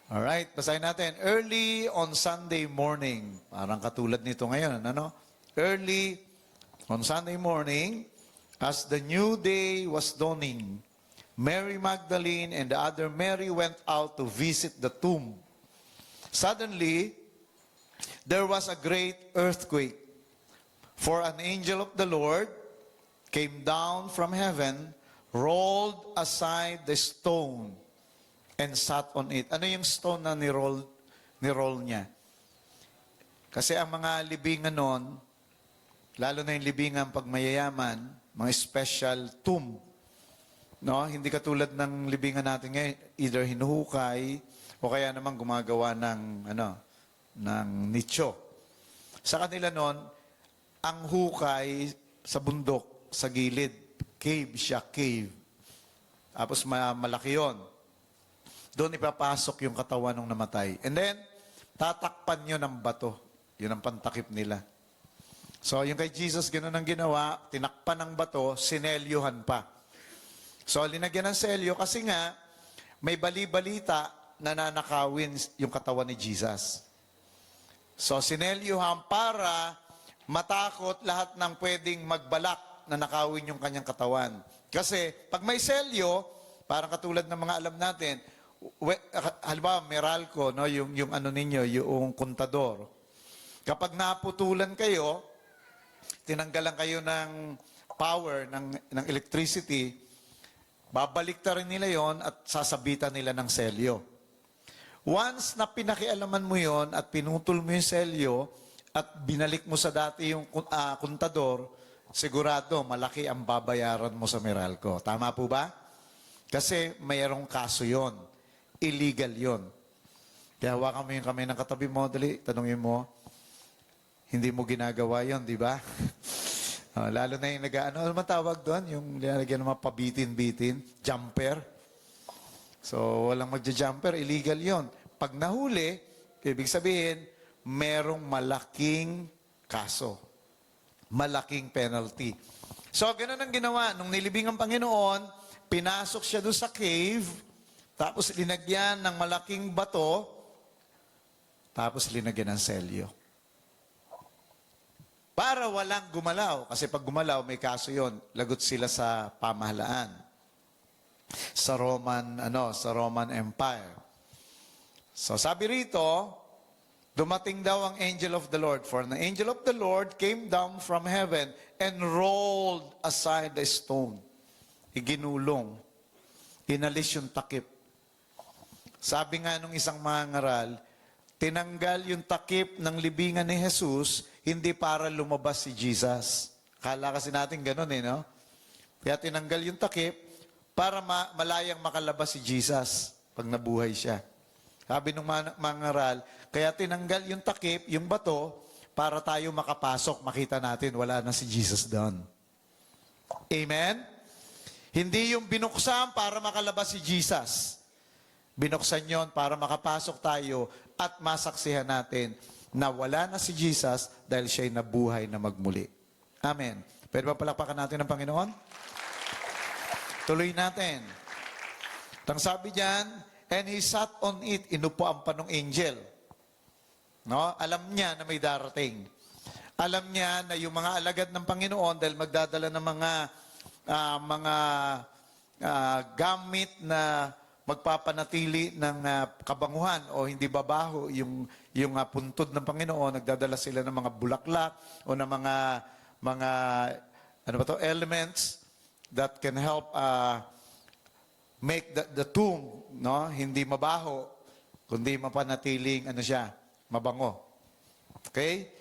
Alright, basahin natin. Early on Sunday morning, parang katulad nito ngayon, ano? Early on Sunday morning, as the new day was dawning, Mary Magdalene and the other Mary went out to visit the tomb. Suddenly, there was a great earthquake, for an angel of the Lord came down from heaven, rolled aside the stone, and sat on it. Ano yung stone na ni-roll niya? Kasi ang mga libingan noon, lalo na yung libingan pag mayayaman, mga special tomb. No? Hindi katulad ng libingan natin ngayon, either hinuhukay o kaya naman gumagawa ng nicho. Sa kanila noon, ang hukay sa bundok, sa gilid, cave siya, cave. Tapos malaki yun. Doon ipapasok yung katawan ng namatay. And then, tatakpan nyo ng bato. Yun ang pantakip nila. So, yung kay Jesus, ganoon ang ginawa, tinakpan ng bato, sinelyuhan pa. So, linagyan ng selyo kasi nga, may bali-balita na nanakawin yung katawan ni Jesus. So, sinelyuhan para matakot lahat ng pwedeng magbalak na nakawin yung kanyang katawan. Kasi, pag may selyo, parang katulad ng mga alam natin, halimbawa, Meralco, no, yung ano ninyo, yung kontador. Kapag naputulan kayo, tinanggalan kayo ng power, ng electricity, babalik ta rin nila yon at sasabitan nila ng selyo. Once na pinakialaman mo yon at pinutol mo yung selyo at binalik mo sa dati yung kontador, sigurado malaki ang babayaran mo sa Meralco. Tama po ba? Kasi mayroong kaso yon. Illegal yon. Kaya hawakan mo yung kamay ng katabi mo, dali, tanungin mo, hindi mo ginagawa yon, di ba? Lalo na yung ano naman tawag doon? Yung nilagyan ng mga pabitin-bitin, jumper. So, walang magja-jumper, illegal yon. Pag nahuli, ibig sabihin, merong malaking kaso. Malaking penalty. So, ganun ang ginawa. Nung nilibing ang Panginoon, pinasok siya doon sa cave, tapos linagyan ng malaking bato, tapos linagyan ng selyo. Para walang gumalaw. Kasi pag gumalaw, may kaso yon. Lagot sila sa pamahalaan. Sa Roman Empire. So sabi rito, dumating daw ang angel of the Lord. For the angel of the Lord came down from heaven and rolled aside the stone. Iginulong. Inalis yung takip. Sabi nga nung isang mangaral, tinanggal yung takip ng libingan ni Jesus, hindi para lumabas si Jesus. Kala kasi natin ganun no? Kaya tinanggal yung takip para malayang makalabas si Jesus pag nabuhay siya. Sabi nung mangaral, kaya tinanggal yung takip, yung bato, para tayo makapasok, makita natin, wala na si Jesus doon. Amen? Hindi yung binuksan para makalabas si Jesus. Binuksan yon para makapasok tayo at masaksihan natin na wala na si Jesus dahil siya'y nabuhay na magmuli. Amen. Pwede ba palakpakan natin ang Panginoon? Tuloy natin. Ang sabi diyan, and he sat on it, inupuan pa ng angel. No? Alam niya na may darating. Alam niya na yung mga alagad ng Panginoon dahil magdadala ng mga gamit na magpapanatili ng kabanguhan o hindi babaho yung puntod ng Panginoon, nagdadala sila ng mga bulaklak o ng mga elements that can help make the tomb hindi mabaho kundi mapanatiling mabango. Okay?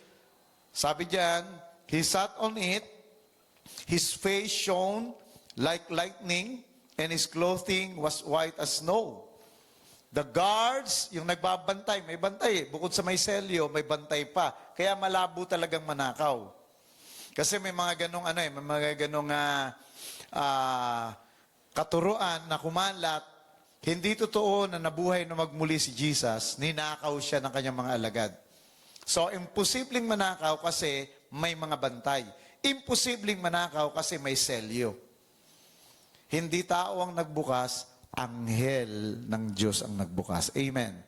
Sabi diyan, he sat on it, his face shone like lightning, and his clothing was white as snow. The guards, yung nagbabantay, may bantay. Bukod sa may selyo, may bantay pa. Kaya malabo talagang manakaw. Kasi may mga ganong may mga ganong katuruan na kumalat. Hindi totoo na nabuhay na magmuli si Jesus, ninakaw siya ng kanyang mga alagad. So, imposibleng manakaw kasi may mga bantay. Imposibleng manakaw kasi may selyo. Hindi tao ang nagbukas, anghel ng Diyos ang nagbukas. Amen.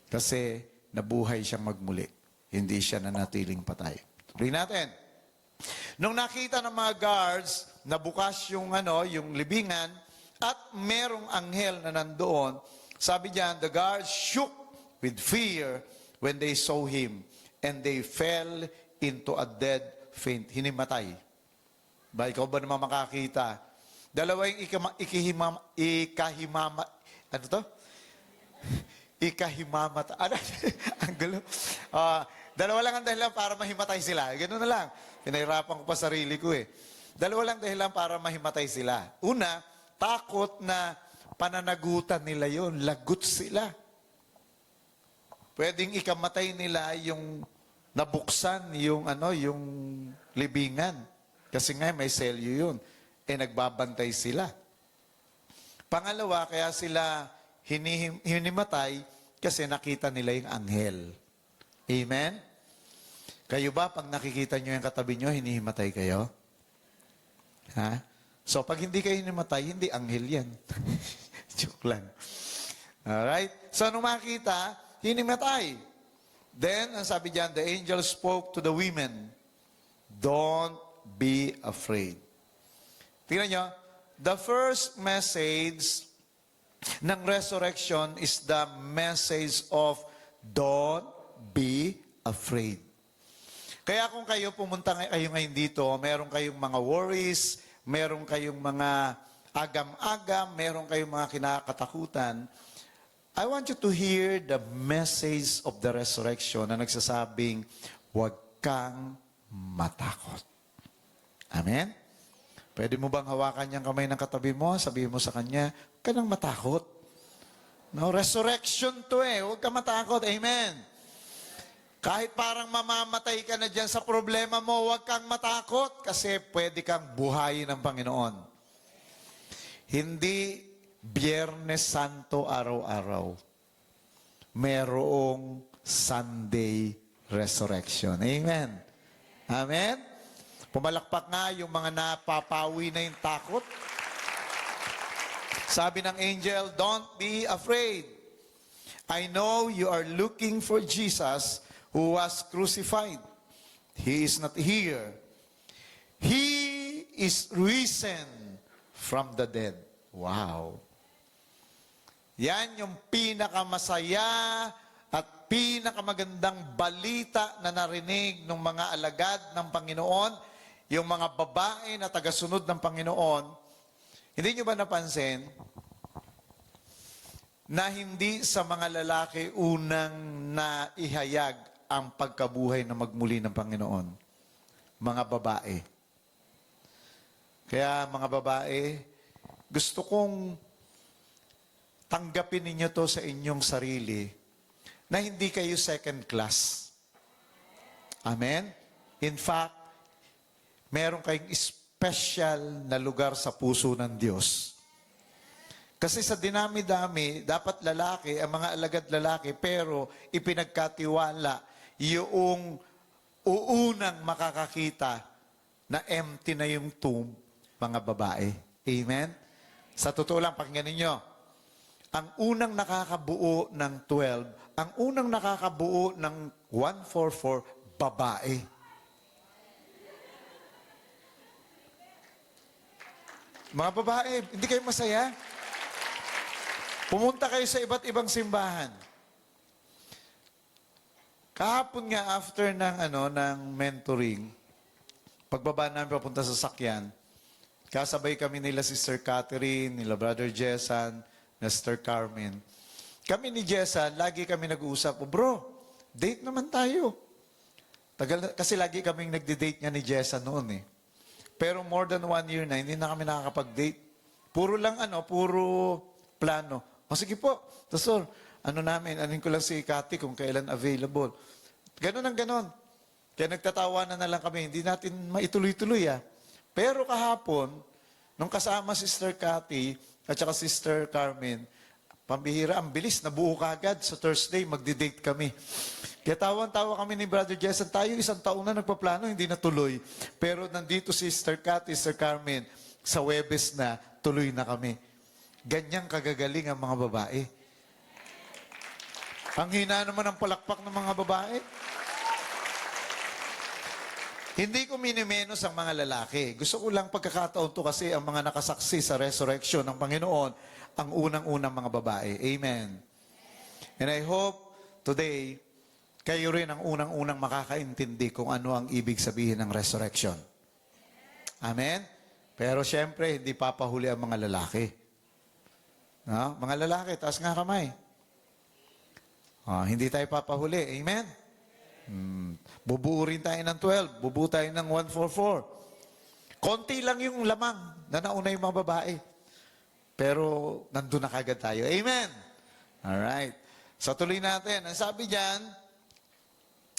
Kasi nabuhay siyang magmuli. Hindi siya nanatiling patay. Tuloy natin. Nung nakita ng mga guards na bukas yung libingan at merong anghel na nandoon, sabi diyan, the guards shook with fear when they saw him and they fell into a dead faint. Hinimatay. Ba, ikaw ba naman makakita? Dalawa yung ano to? Ikahimamata. Ano? Ang gulo. Dalawa lang ang dahilan para mahimatay sila. Ganun na lang. Pinahirapan ko pa sarili ko eh. Dalawa lang dahilan para mahimatay sila. Una, takot na pananagutan nila yon, lagot sila. Pwedeng ikamatay nila yung nabuksan yung libingan. Kasi nga may selyo yun. Nagbabantay sila. Pangalawa, kaya sila hinimatay kasi nakita nila yung anghel. Amen? Kayo ba, pag nakikita nyo yung katabi nyo, hinihimatay kayo? Ha? So, pag hindi kayo hinimatay, hindi anghel yan. Joke lang. Alright? So, nung makita, hinimatay. Then, ang sabi diyan, the angel spoke to the women, don't be afraid. Tingnan nyo, the first message ng resurrection is the message of don't be afraid. Kaya kung kayo pumunta kayo ngayon dito, meron kayong mga worries, meron kayong mga agam-agam, meron kayong mga kinakatakutan, I want you to hear the message of the resurrection na nagsasabing, huwag kang matakot. Amen? Pwede mo bang hawakan niyang kamay ng katabi mo? Sabihin mo sa kanya, huwag ka nang matakot. No, resurrection to huwag ka matakot. Amen? Kahit parang mamamatay ka na dyan sa problema mo, huwag kang matakot kasi pwede kang buhayin ng Panginoon. Hindi Biyernes Santo araw-araw. Merong Sunday Resurrection. Amen? Amen? Pumalakpak nga yung mga napapawi na yung takot. Sabi ng angel, don't be afraid. I know you are looking for Jesus who was crucified. He is not here. He is risen from the dead. Wow. Yan yung pinakamasaya at pinakamagandang balita na narinig ng mga alagad ng Panginoon, yung mga babae na tagasunod ng Panginoon. Hindi nyo ba napansin na hindi sa mga lalaki unang naihayag ang pagkabuhay na magmuli ng Panginoon? Mga babae. Kaya mga babae, gusto kong tanggapin ninyo to sa inyong sarili na hindi kayo second class. Amen? In fact, meron kayong special na lugar sa puso ng Diyos. Kasi sa dinami-dami, dapat lalaki, ang mga alagad lalaki, pero ipinagkatiwala yung uunang makakakita na empty na yung tomb, mga babae. Amen? Sa totoo lang, pakinggan ninyo, ang unang nakakabuo ng 12, ang unang nakakabuo ng 144, babae. Mga babae, hindi kayo masaya? Pumunta kayo sa iba't ibang simbahan. Kahapon nga after ng mentoring, pagbaba namin papunta sa sakyan, kasabay kami nila Sister Catherine, nila Brother Jessan, na Sister Carmen. Kami ni Jessan, lagi kami nag-uusap, bro, date naman tayo. Kasi lagi kaming nagde-date niya ni Jessan noon eh. Pero more than 1 year na, hindi na kami nakakapag-date. Puro plano. O sige po, Pastor, anin ko lang si Cathy kung kailan available. Ganon ang ganon. Kaya nagtatawanan na lang kami, hindi natin maituloy-tuloy Pero kahapon, nung kasama si Sister Cathy at saka Sister Carmen, pambihira, ang bilis, nabuo kagad sa Thursday, magdi-date kami. Kaya tawan-tawa kami ni Brother Jessan, tayo 1 taon na nagpaplano, hindi natuloy. Pero nandito si Sister Cathy, Sister Carmen, sa Webes na, tuloy na kami. Ganyang kagagaling ang mga babae. Ang hina naman ng palakpak ng mga babae. Hindi ko minimenos ang mga lalaki. Gusto ko lang pagkakataon to kasi ang mga nakasaksi sa resurrection ng Panginoon, ang unang-unang mga babae. Amen. And I hope today, kayo rin ang unang-unang makakaintindi kung ano ang ibig sabihin ng resurrection. Amen? Pero syempre, hindi papahuli ang mga lalaki. No? Mga lalaki, taas nga kamay. Hindi tayo papahuli. Amen? Bubuo rin tayo ng 12. Bubuo tayo ng 144. Konti lang yung lamang na nauna yung mga babae. Pero nandun na kagad tayo. Amen? Alright. So tuloy natin. Ang sabi diyan,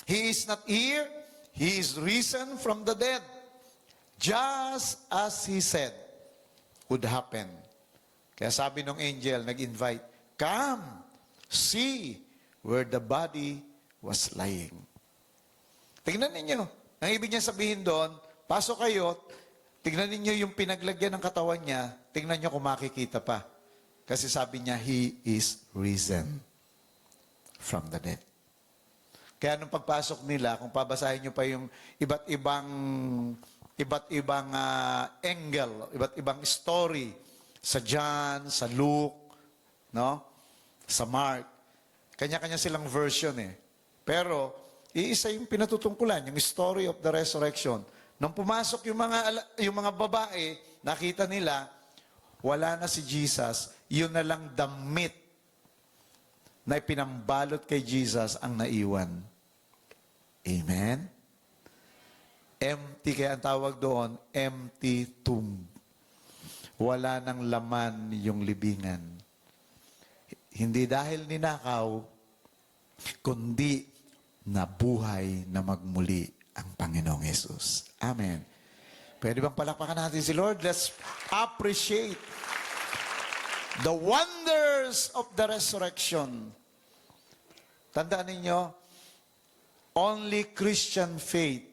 He is not here. He is risen from the dead. Just as He said would happen. Kaya sabi ng angel, nag-invite, come, see where the body was lying. Tingnan ninyo. Ang ibig niya sabihin doon, pasok kayo, tingnan ninyo yung pinaglagyan ng katawan niya, tingnan niyo kung makikita pa. Kasi sabi niya, He is risen from the dead. Kaya nung pagpasok nila, kung pabasahin niyo pa yung iba't ibang angle, iba't ibang story sa John, sa Luke, no? Sa Mark, kanya-kanya silang version eh. Pero iisa yung pinatutungkulan, yung story of the resurrection. Nung pumasok yung mga babae, nakita nila, wala na si Jesus, yun na lang damit na ipinambalot kay Jesus ang naiwan. Amen? Empty, kaya ang tawag doon, empty tomb. Wala nang laman yung libingan. Hindi dahil ninakaw, kundi nabuhay na magmuli ang Panginoong Yesus. Amen. Pwede bang palakpakan natin si Lord? Let's appreciate the wonders of the resurrection. Tandaan ninyo, only Christian faith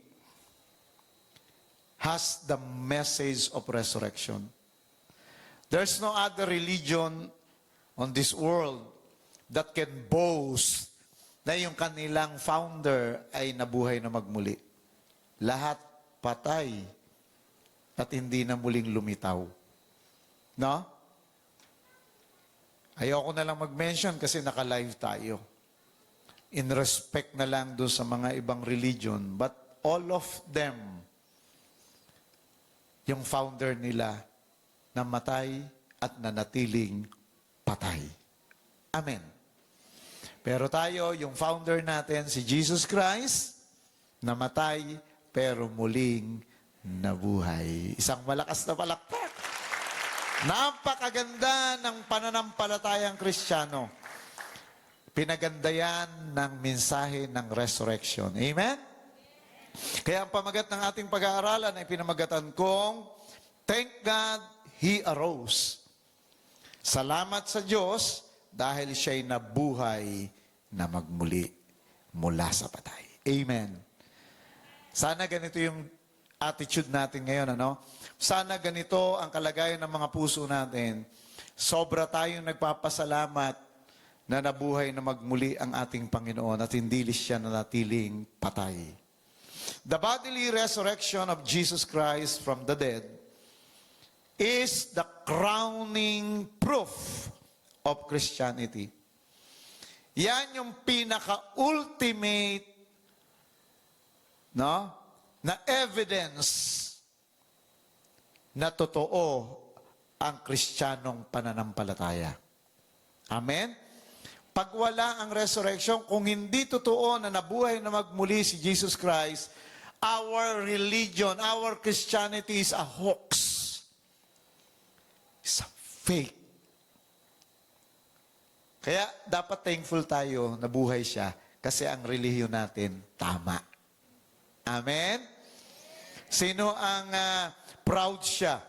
has the message of resurrection. There's no other religion on this world that can boast na yung kanilang founder ay nabuhay na magmuli. Lahat patay at hindi na muling lumitaw. No? Ayoko na lang mag-mention kasi naka-live tayo. In respect na lang doon sa mga ibang religion, but all of them, yung founder nila, namatay at nanatiling patay. Amen. Pero tayo, yung founder natin, si Jesus Christ, namatay pero muling nabuhay. Isang malakas na palakpak. Napakaganda ng pananampalatayang Kristiyano. Pinaganda yan ng mensahe ng resurrection. Amen? Kaya ang pamagat ng ating pag-aaralan ay pinamagatan kong, thank God, He arose. Salamat sa Diyos dahil siya'y nabuhay na magmuli mula sa patay. Amen. Sana ganito yung attitude natin ngayon, ano? Sana ganito ang kalagayan ng mga puso natin. Sobra tayong nagpapasalamat na nabuhay na magmuli ang ating Panginoon at hindi siya nanatiling patay. The bodily resurrection of Jesus Christ from the dead is the crowning proof of Christianity. Yan yung pinaka-ultimate, no, na evidence na totoo ang Kristiyanong pananampalataya. Amen? Pag wala ang resurrection, kung hindi totoo na nabuhay na magmuli si Jesus Christ, our religion, our Christianity is a hoax. It's a fake. Kaya dapat thankful tayo na buhay siya kasi ang relihiyon natin tama. Amen? Sino ang proud siya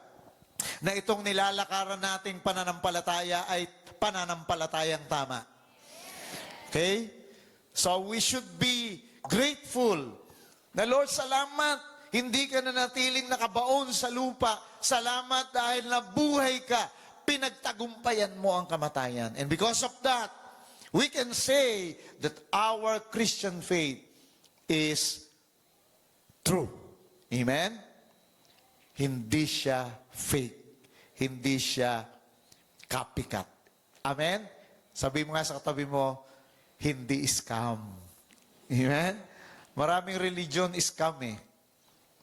na itong nilalakaran nating pananampalataya ay pananampalatayang tama? Okay? So we should be grateful na Lord, salamat. Hindi ka na natiling nakabaon sa lupa. Salamat dahil nabuhay ka. Pinagtagumpayan mo ang kamatayan. And because of that, we can say that our Christian faith is true. Amen? Hindi siya fake. Hindi siya copycat. Amen? Sabi mo nga sa katabi mo, hindi scam. Amen? Maraming religion scam eh.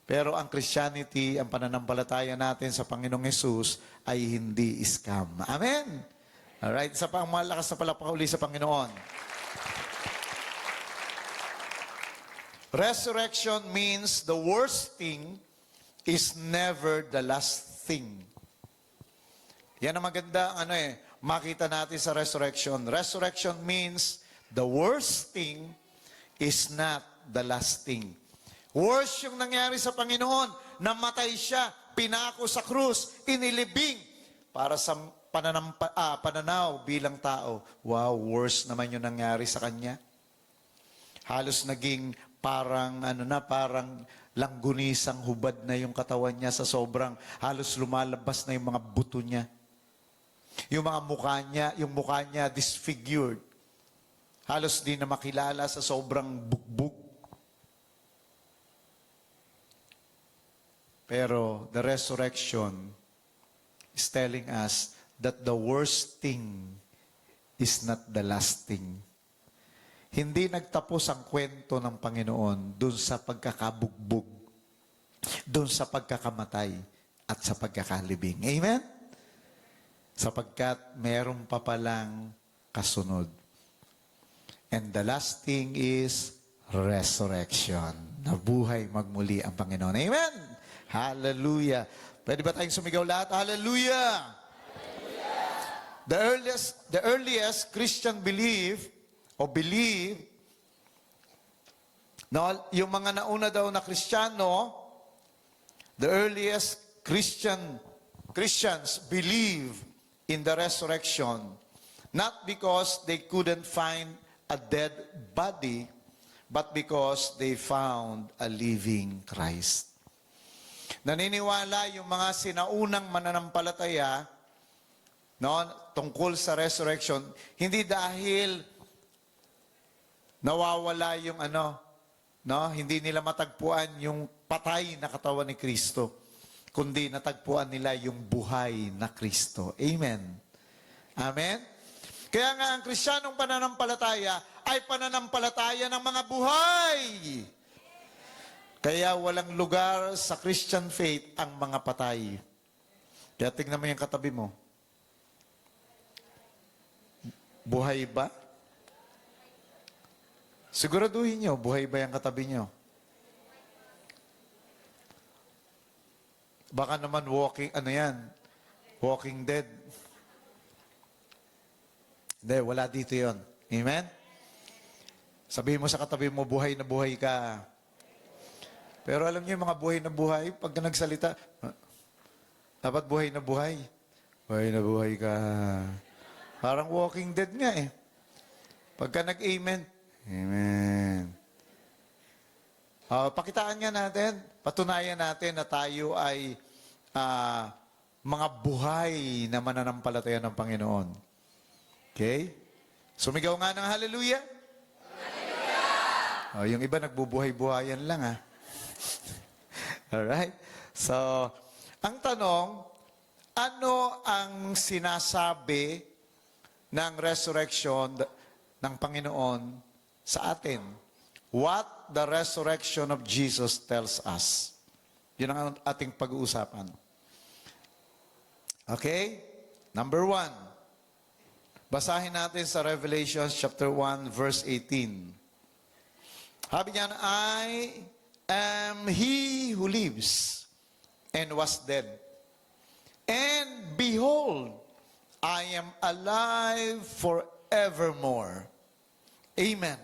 Pero ang Christianity, ang pananampalataya natin sa Panginoong Yesus ay hindi scam. Amen? Alright, isa pa ang malakas na palakpak uli sa Panginoon. Resurrection means the worst thing is never the last thing. Yan ang maganda, makita natin sa resurrection. Resurrection means the worst thing is not the last thing. Worst yung nangyari sa Panginoon. Namatay siya, pinako sa krus, inilibing para sa pananaw bilang tao. Wow, worst naman yung nangyari sa kanya. Halos naging parang parang langgunisang hubad na yung katawan niya sa sobrang halos lumalabas na yung mga buto niya. Yung mukha niya disfigured. Halos di na makilala sa sobrang bukbuk. Pero the resurrection is telling us that the worst thing is not the last thing. Hindi nagtapos ang kwento ng Panginoon dun sa pagkakabugbog, dun sa pagkakamatay, at sa pagkakalibing. Amen? Sapagkat meron pa palang kasunod. And the last thing is resurrection. Nabuhay magmuli ang Panginoon. Amen? Hallelujah. Pwede ba tayong sumigaw lahat? Hallelujah! The earliest Christian believe, no, yung mga nauna daw na Kristiyano, the earliest Christians believe in the resurrection, not because they couldn't find a dead body, but because they found a living Christ. Naniniwala yung mga sinaunang mananampalataya tungkol sa resurrection, hindi dahil nawawala yung hindi nila matagpuan yung patay na katawan ni Kristo, kundi natagpuan nila yung buhay na Kristo. Amen. Amen? Kaya nga ang Kristiyanong pananampalataya ay pananampalataya ng mga buhay. Kaya walang lugar sa Christian faith ang mga patay. Kaya tingnan mo yung katabi mo. Buhay ba? Siguraduhin nyo, buhay ba yung katabi nyo? Baka naman walking dead. Hindi, wala dito yon. Amen? Sabihin mo sa katabi mo, buhay na buhay ka. Pero alam niyo yung mga buhay na buhay, pag nagsalita, dapat buhay na buhay. Buhay na buhay ka. Parang walking dead nga eh. Pagka nag-amen, amen. Pakitaan nga natin, patunayan natin na tayo ay mga buhay na mananampalataya ng Panginoon. Okay? Sumigaw nga ng hallelujah. Hallelujah! Yung iba nagbubuhay-buhayan lang ha. Alright? So, ang tanong, ano ang sinasabi ng resurrection ng Panginoon sa atin? What the resurrection of Jesus tells us. Yun ang ating pag-uusapan. Okay? Number 1. Basahin natin sa Revelation chapter 1, verse 18. Sabi niyan, I am he who lives and was dead. And behold, I am alive forevermore. Amen.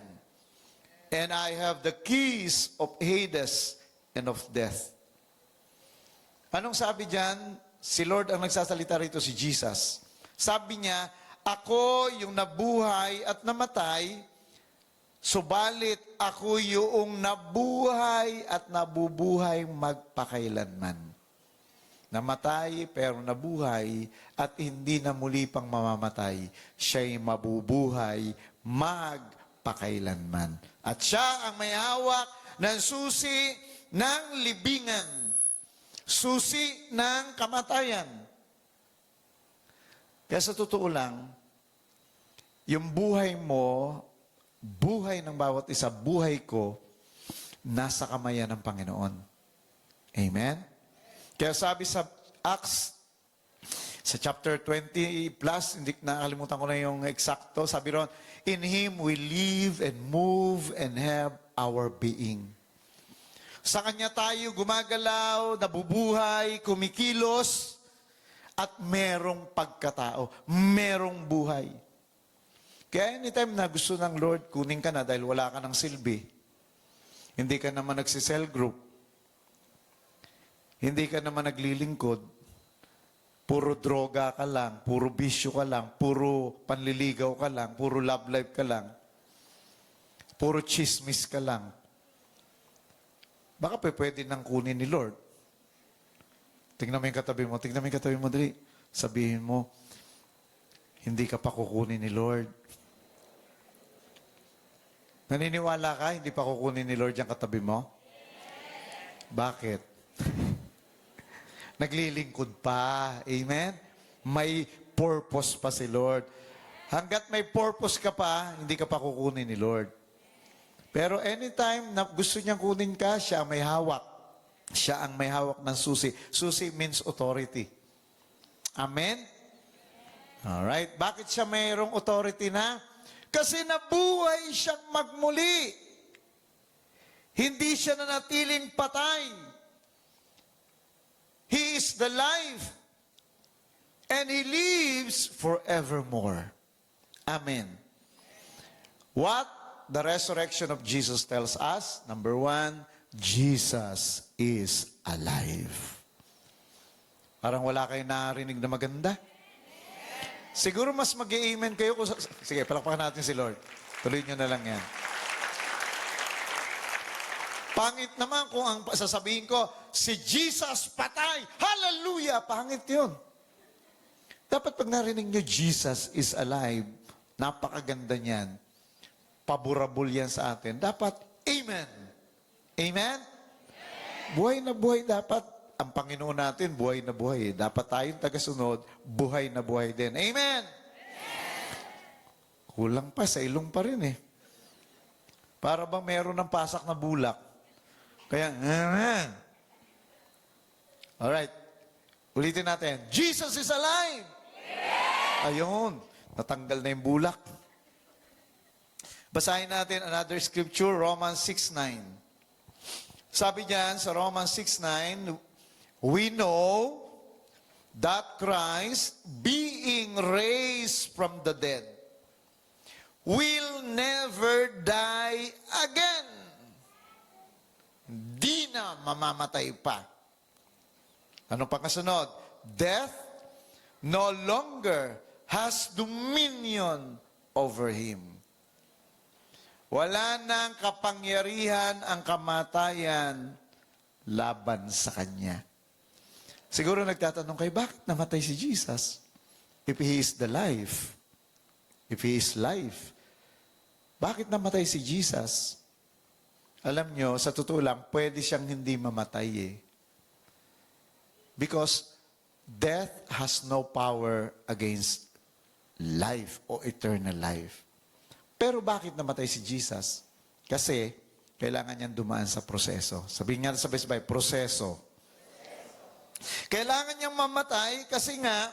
And I have the keys of Hades and of death. Anong sabi diyan? Si Lord ang nagsasalita rito, si Jesus. Sabi niya, ako yung nabuhay at namatay, subalit ako yung nabuhay at nabubuhay magpakailanman. namatay pero nabuhay at hindi na muli pang mamamatay. Siya'y mabubuhay magpakailanman. At siya ang may hawak ng susi ng libingan, susi ng kamatayan. Kaya sa totoo lang, yung buhay mo, buhay ng bawat isa, buhay ko, nasa kamayan ng Panginoon. Amen? Kaya sabi sa Acts, sa chapter 20 plus, hindi nakalimutan ko na yung eksakto, sabi ron, in Him we live and move and have our being. Sa Kanya tayo gumagalaw, nabubuhay, kumikilos, at merong pagkatao, merong buhay. Kaya anytime na gusto ng Lord, kunin ka na dahil wala ka ng silbi. Hindi ka naman nagsisell group. Hindi ka naman naglilingkod. Puro droga ka lang, puro bisyo ka lang, puro panliligaw ka lang, puro love life ka lang, puro chismis ka lang. Baka pwede nang kunin ni Lord. Tingnan mo yung katabi mo, dali. Sabihin mo, hindi ka pa kukunin ni Lord. Naniniwala ka, hindi pa kukunin ni Lord yung katabi mo? Bakit? Naglilingkod pa. Amen? May purpose pa si Lord. Hanggat may purpose ka pa, hindi ka pa kukunin ni Lord. Pero anytime na gusto niyang kunin ka, siya ang may hawak. Siya ang may hawak ng susi. Susi means authority. Amen? Alright. Bakit siya mayroong authority na? Kasi nabuhay siyang magmuli. Hindi siya nanatiling patay. He is the life. And He lives forevermore. Amen. What the resurrection of Jesus tells us? Number one, Jesus is alive. Parang wala kayo narinig na maganda. Siguro mas mag-i-amen kayo kung... Sige, palakpakan natin si Lord. Tuloy nyo na lang yan. Pangit naman kung ang sasabihin ko, si Jesus patay. Hallelujah! Pangit yun. Dapat pag narinig nyo, Jesus is alive, napakaganda niyan. Paborable yan sa atin. Dapat, Amen. Amen? Buhay na buhay dapat. Ang Panginoon natin, buhay na buhay. Dapat tayong tagasunod, buhay na buhay din. Amen? Kulang pa, sa ilong pa rin eh. Para bang meron ng pasak na bulak? Kaya, alright. Ulitin natin. Jesus is alive! Ayun. Natanggal na yung bulak. Basahin natin another scripture, Romans 6:9. Sabi diyan sa Romans 6:9, we know that Christ, being raised from the dead, will never die again. Di na mamamatay pa. Ano pa kasunod? Death no longer has dominion over him. Wala nang kapangyarihan ang kamatayan laban sa Kanya. Siguro nagtatanong kayo, bakit namatay si Jesus? If He is the life. If He is life. Bakit namatay si Jesus? Alam nyo, sa totoo lang, pwede siyang hindi mamatay eh. Because death has no power against life or eternal life. Pero bakit namatay si Jesus? Kasi kailangan niyang dumaan sa proseso. Sabihin niya sabay-sabay, proseso. Kailangan niyang mamatay kasi nga,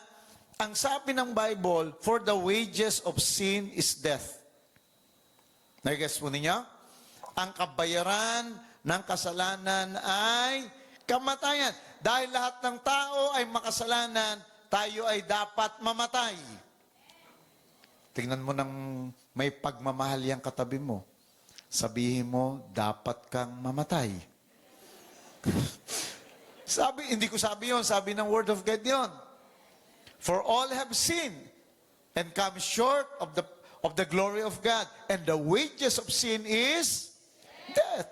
ang sabi ng Bible, for the wages of sin is death. Nag-guess mo ninyo? Ang kabayaran ng kasalanan ay kamatayan. Dahil lahat ng tao ay makasalanan, tayo ay dapat mamatay. Tingnan mo ng may pagmamahal yang katabi mo. Sabihin mo, dapat kang mamatay. Hindi ko sabi yon, sabi ng Word of God yon. For all have sinned and come short of the glory of God. And the wages of sin is death.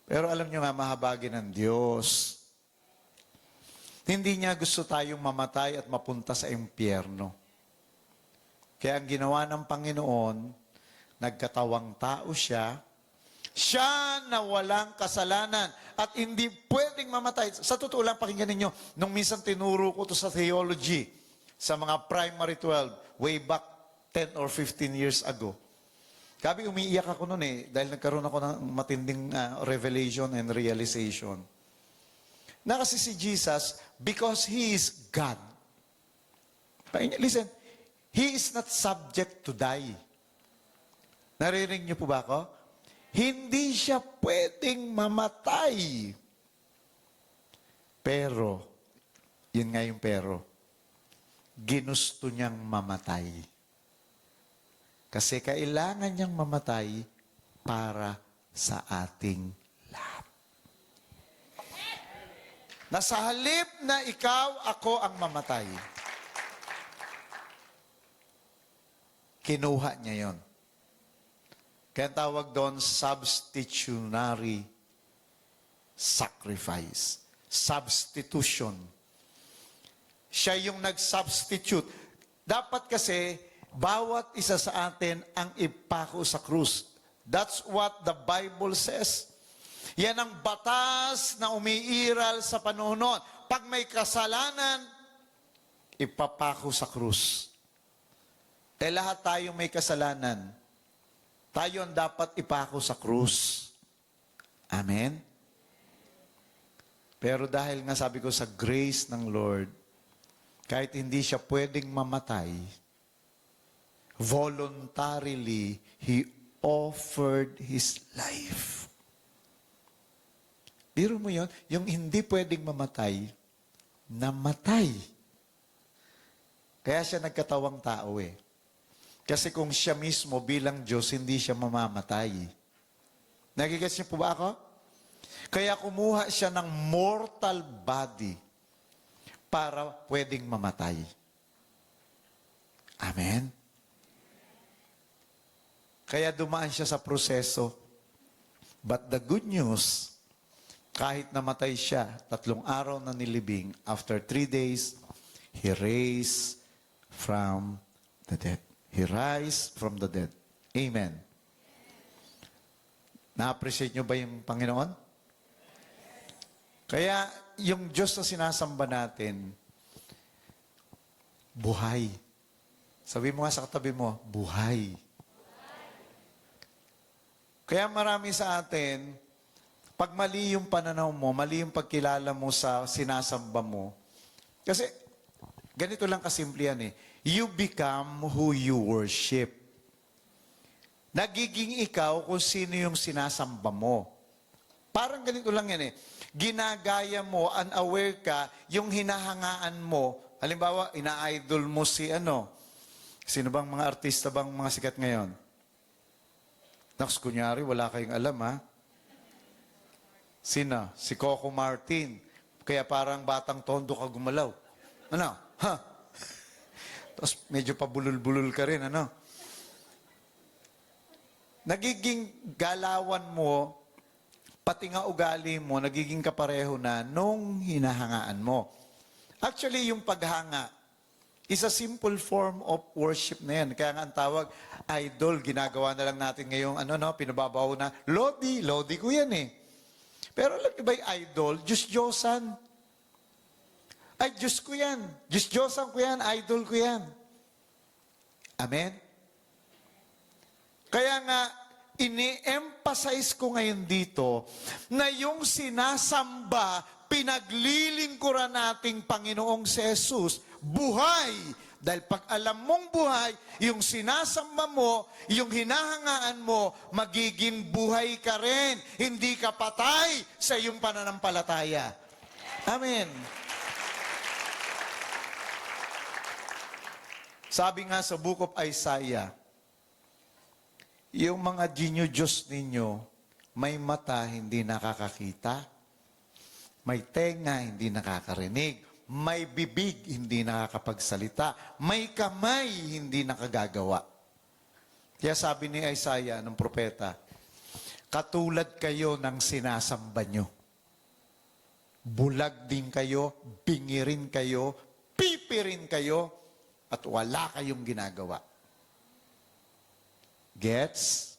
Pero alam nyo nga, mahabagin ng Diyos. Hindi niya gusto tayong mamatay at mapunta sa impyerno. Kaya ang ginawa ng Panginoon, nagkatawang tao siya, siya na walang kasalanan at hindi pwedeng mamatay. Sa totoo lang, pakinggan ninyo, nung minsan tinuro ko to sa theology, sa mga primary 12, way back 10 or 15 years ago. Sabi, umiiyak ako noon dahil nagkaroon ako ng matinding revelation and realization. Na kasi si Jesus, because He is God. Listen, He is not subject to die. Naririnig niyo po ba ako? Hindi siya pwedeng mamatay. Pero, yun nga yung pero, ginusto niyang mamatay. Kasi kailangan niyang mamatay para sa ating lahat. Na sa halip na ikaw, ako ang mamatay. Kinuha niya yon. Kaya tawag doon, substitutionary sacrifice. Substitution. Siya yung nag-substitute. Dapat kasi, bawat isa sa atin ang ipako sa krus. That's what the Bible says. Yan ang batas na umiiral sa panahon noon. Pag may kasalanan, ipapako sa krus. Lahat tayong may kasalanan. Tayo ang dapat ipako sa krus. Amen? Pero dahil nga sabi ko sa grace ng Lord, kahit hindi siya pwedeng mamatay, voluntarily, He offered His life. Biro mo yun? Yung hindi pwedeng mamatay, namatay. Kaya siya nagkatawang tao Kasi kung siya mismo bilang Diyos, hindi siya mamamatay. Nagigets niyo po ba ako? Kaya kumuha siya ng mortal body para pwedeng mamatay. Amen? Kaya dumaan siya sa proseso. But the good news, kahit namatay siya, 3 araw na nilibing, after 3 days, He raised from the dead. He rise from the dead. Amen. Na-appreciate nyo ba yung Panginoon? Kaya, yung Diyos na sinasamba natin, buhay. Sabi mo nga sa katabi mo, buhay. Kaya marami sa atin, pag mali yung pananaw mo, mali yung pagkilala mo sa sinasamba mo, kasi ganito lang kasimple yan You become who you worship. Nagiging ikaw kung sino yung sinasamba mo. Parang ganito lang yan Ginagaya mo, unaware ka, yung hinahangaan mo. Halimbawa, ina-idol mo si Sino bang mga artista bang mga sikat ngayon? Naks, kunyari, wala kayong alam Sino? Si Coco Martin. Kaya parang batang tondo ka gumalaw. Tapos medyo pabulol-bulol ka rin, Nagiging galawan mo, pati nga ugali mo, nagiging kapareho na nung hinahangaan mo. Actually, yung paghanga is a simple form of worship na yan. Kaya nga ang tawag, idol, ginagawa na lang natin ngayong, pinababaw na, Lodi ko yan Pero alam niyo ba yung idol? Diyos-Diyosan. Ay, Diyos ko yan. Diyos-Diyosan ko yan. Idol ko yan. Amen? Kaya nga, ini-emphasize ko ngayon dito na yung sinasamba, pinaglilingkuran nating Panginoong si Jesus, buhay. Dahil pag alam mong buhay, yung sinasamba mo, yung hinahangaan mo, magiging buhay ka rin. Hindi ka patay sa iyong pananampalataya. Amen. Sabi nga sa Book of Isaiah, yung mga Diyos ninyo, may mata, hindi nakakakita. May tenga, hindi nakakarinig. May bibig, hindi nakakapagsalita. May kamay, hindi nakagagawa. Kaya sabi ni Isaiah, ng propeta, katulad kayo ng sinasamba nyo. bulag din kayo, bingirin kayo, pipirin kayo, at wala kayong ginagawa. Gets?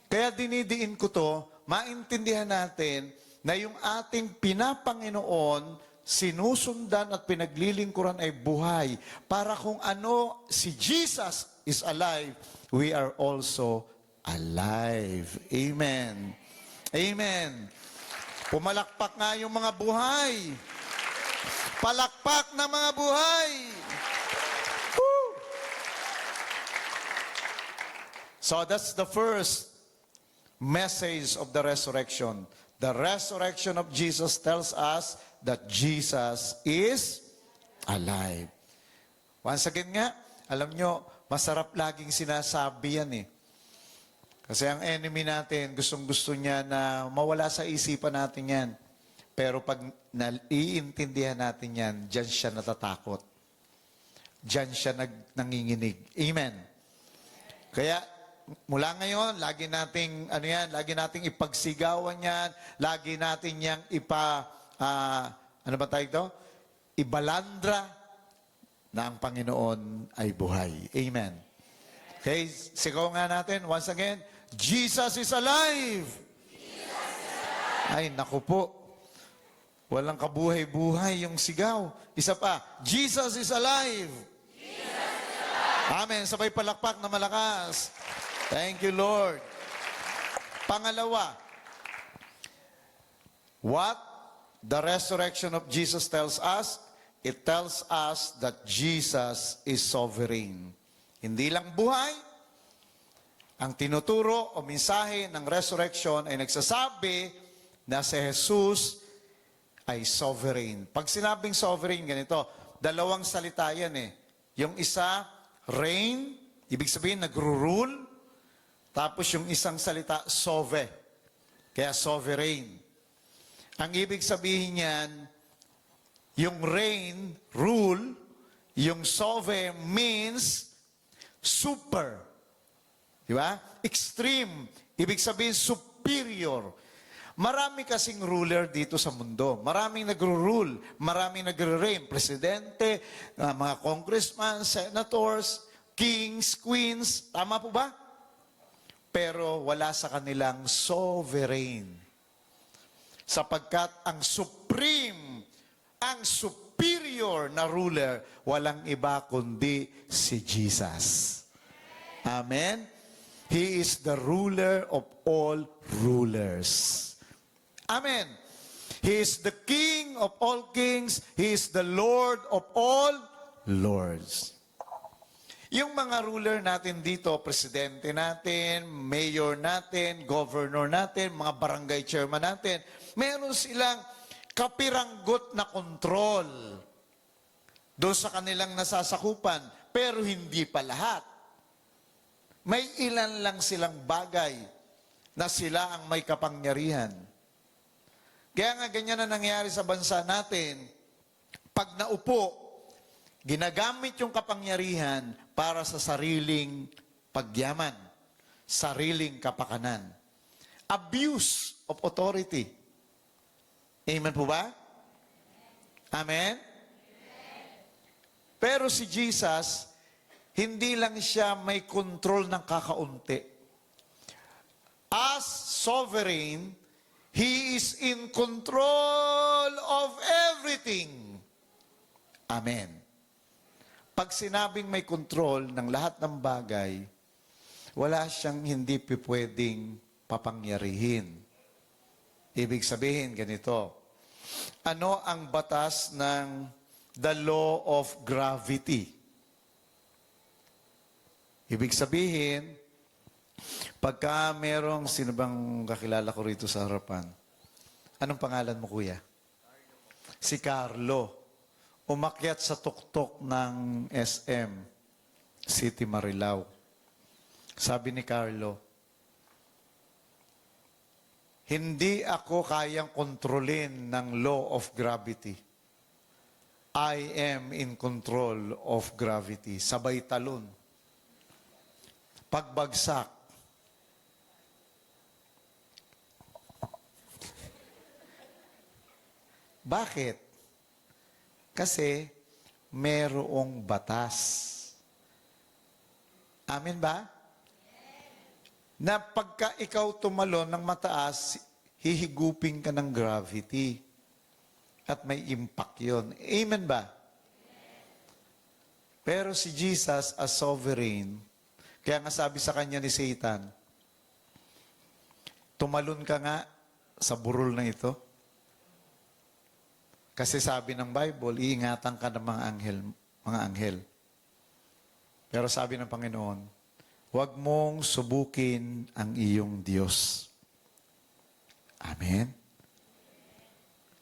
Kaya dinidiin ko to, maintindihan natin na yung ating pinapanginoon, sinusundan at pinaglilingkuran ay buhay. Para kung ano si Jesus is alive, we are also alive. Amen. Amen. Pumalakpak nga yung mga buhay. Palakpak na mga buhay. Woo! So that's the first message of the resurrection. The resurrection of Jesus tells us that Jesus is alive. Once again nga, alam nyo, masarap laging sinasabi yan eh. Kasi ang enemy natin, gustong-gusto niya na mawala sa isipan natin yan. Pero pag naiintindihan natin yan, dyan siya natatakot. Dyan siya nanginginig. Amen. Kaya, mula ngayon, lagi nating, lagi nating ipagsigawan yan, lagi natin yang ibalandra na ang Panginoon ay buhay. Amen. Okay, sigaw nga natin, once again, Jesus is alive! Jesus is alive! Ay, naku po. Walang kabuhay-buhay yung sigaw. Isa pa, Jesus is alive! Jesus is alive! Amen. Sabay palakpak na malakas. Thank you, Lord. Pangalawa, what the resurrection of Jesus tells us? It tells us that Jesus is sovereign. Hindi lang buhay, ang tinuturo o mensahe ng resurrection ay nagsasabi na si Jesus ay sovereign. Pag sinabing sovereign, ganito, dalawang salita yan eh. Yung isa, reign, ibig sabihin nagro-rule, tapos yung isang salita, sove. Kaya sovereign. Ang ibig sabihin niyan, yung reign, rule, yung sove means super. Di ba? Extreme. Ibig sabihin, superior. Marami kasing ruler dito sa mundo. Maraming nagro-rule. Maraming nagre-reign. Presidente, mga congressmen, senators, kings, queens. Tama po ba? Pero wala sa kanilang sovereign. Sapagkat ang supreme, ang superior na ruler, walang iba kundi si Jesus. Amen? He is the ruler of all rulers. Amen. He is the King of all kings. He is the Lord of all lords. Yung mga ruler natin dito, presidente natin, mayor natin, governor natin, mga barangay chairman natin, meron silang kapiranggot na kontrol doon sa kanilang nasasakupan, pero hindi pa lahat. May ilan lang silang bagay na sila ang may kapangyarihan. Kaya nga ganyan na nangyari sa bansa natin, pag naupo, ginagamit yung kapangyarihan para sa sariling pagyaman, sariling kapakanan. Abuse of authority. Amen po ba? Amen? Pero si Jesus, hindi lang siya may control ng kakaunti. As sovereign, He is in control of everything. Amen. Pag sinabing may control ng lahat ng bagay, wala siyang hindi pwedeng papangyarihin. Ibig sabihin, ganito. Ano ang batas ng the law of gravity? Ibig sabihin, pagka merong, sino bang kakilala ko rito sa harapan? Anong pangalan mo, kuya? Si Carlo. Umakyat sa tuktok ng SM, City Marilao. Sabi ni Carlo, hindi ako kayang kontrolin ng law of gravity. I am in control of gravity. Sabay talon. Pagbagsak. Bakit? Kasi merong batas. Amen ba? Na pagka ikaw tumalon ng mataas, hihigupin ka ng gravity. At may impact yun. Amen ba? Pero si Jesus as sovereign, kaya nga sabi sa kanya ni Satan, tumalon ka nga sa burol na ito. Kasi sabi ng Bible, iingatan ka ng mga anghel. Pero sabi ng Panginoon, huwag mong subukin ang iyong Diyos. Amen?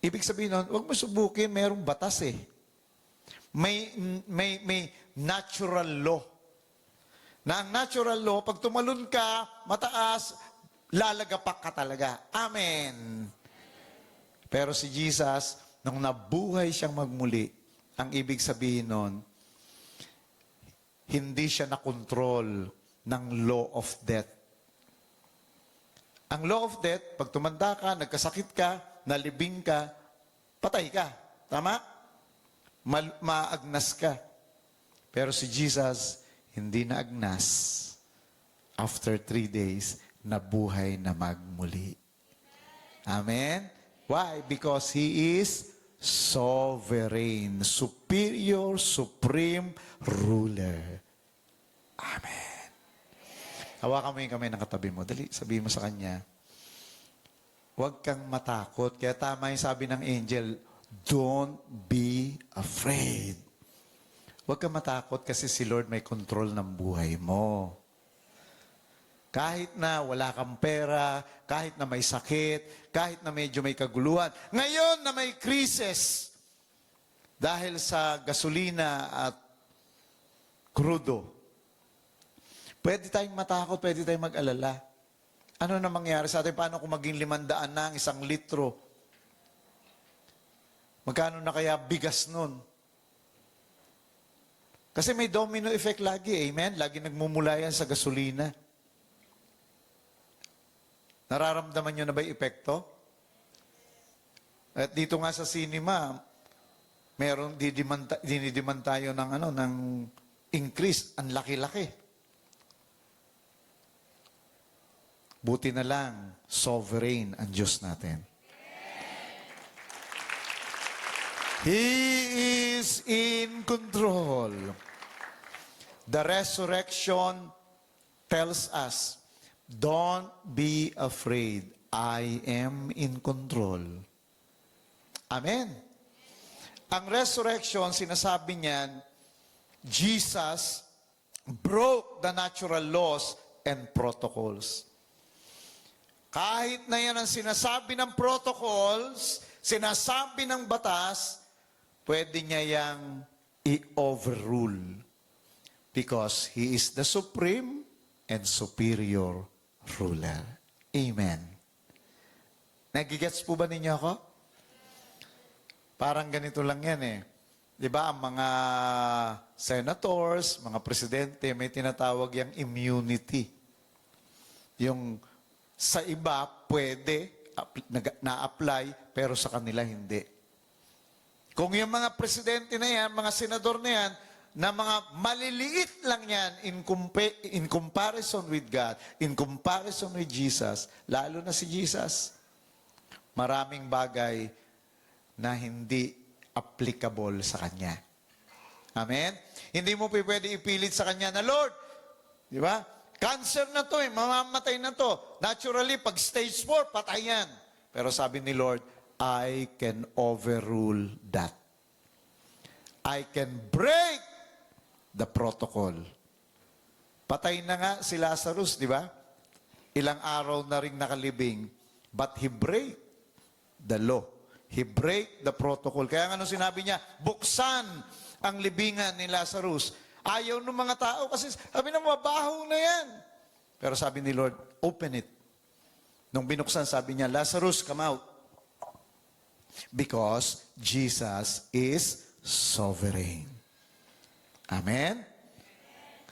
Ibig sabihin nun, huwag mo subukin, mayroong batas eh. May natural law. Na ang natural law, pag tumalon ka, mataas, lalagapak ka talaga. Amen. Pero si Jesus, nung nabuhay siyang magmuli, ang ibig sabihin nun, hindi siya nakontrol ng law of death. Ang law of death, pag tumanda ka, nagkasakit ka, nalibing ka, patay ka. Tama? Maagnas ka. Pero si Jesus, hindi na agnas. After 3 days, nabuhay na magmuli. Amen? Why? Because He is sovereign, superior, supreme ruler. Amen. Hawakan mo yung kamay ng katabi mo. Dali, sabihin mo sa kanya, huwag kang matakot. Kaya tama yung sabi ng angel, don't be afraid. Huwag kang matakot kasi si Lord may control ng buhay mo. Kahit na wala kang pera, kahit na may sakit, kahit na medyo may kaguluhan. Ngayon na may krisis dahil sa gasolina at krudo. Pwede tayong matakot, pwede tayong mag-alala. Ano na mangyari sa atin? Paano kung maging 500 na ang 1 litro? Magkano na kaya bigas nun? Kasi may domino effect lagi, amen? Lagi nagmumula yan sa gasolina. Nararamdaman nyo na ba yung epekto? At dito nga sa cinema, meron dinidiman tayo ng increase. Ang laki-laki. Buti na lang, sovereign ang Diyos natin. He is in control. The resurrection tells us, don't be afraid. I am in control. Amen. Ang resurrection, sinasabi niyan, Jesus broke the natural laws and protocols. Kahit na yan ang sinasabi ng protocols, sinasabi ng batas, pwede niya yang i-overrule because He is the supreme and superior ruler. Amen. Nagigets po ba ninyo ako? Parang ganito lang yan eh. Di ba, ang mga senators, mga presidente, may tinatawag yung immunity. Yung sa iba, pwede, na-apply, pero sa kanila hindi. Kung yung mga presidente na yan, mga senador na yan, na mga maliliit lang yan in comparison with God, in comparison with Jesus, lalo na si Jesus, maraming bagay na hindi applicable sa Kanya. Amen? Hindi mo pwede ipilit sa Kanya na, Lord, di ba? Cancer na to mamamatay na to. Naturally, pag stage 4, patay yan. Pero sabi ni Lord, I can overrule that. I can break the protocol. Patay na nga si Lazarus, di ba? Ilang araw na rin nakalibing. But he break the law. He break the protocol. Kaya nga nung sinabi niya, buksan ang libingan ni Lazarus. Ayaw ng mga tao kasi sabi na mabaho na yan. Pero sabi ni Lord, open it. Nung binuksan, sabi niya, Lazarus, come out. Because Jesus is sovereign. Amen?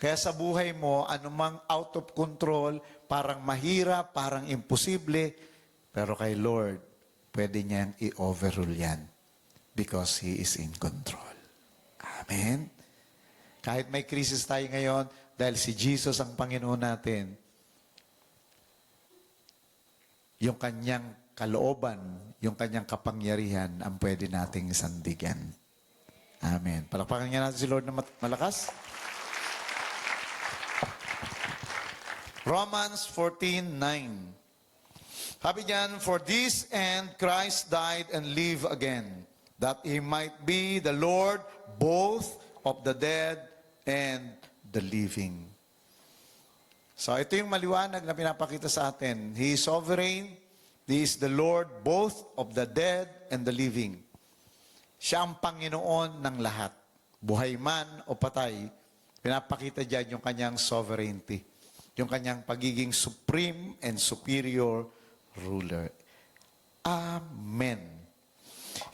Kaya sa buhay mo, anumang out of control, parang mahirap, parang imposible, pero kay Lord, pwede niyang i-overrule yan. because He is in control. Amen? Kahit may crisis tayo ngayon, dahil si Jesus ang Panginoon natin, yung kanyang kalooban, yung kanyang kapangyarihan ang pwede nating sandigan. Amen. Palakpakan nga natin si Lord na malakas. Romans 14:9. Sabi diyan, for this end Christ died and lived again, that He might be the Lord both of the dead and the living. So ito yung maliwanag na pinapakita sa atin. He is sovereign. He is the Lord both of the dead and the living. Siya ang Panginoon ng lahat. Buhay man o patay, pinapakita diyan yung kanyang sovereignty. Yung kanyang pagiging supreme and superior ruler. Amen.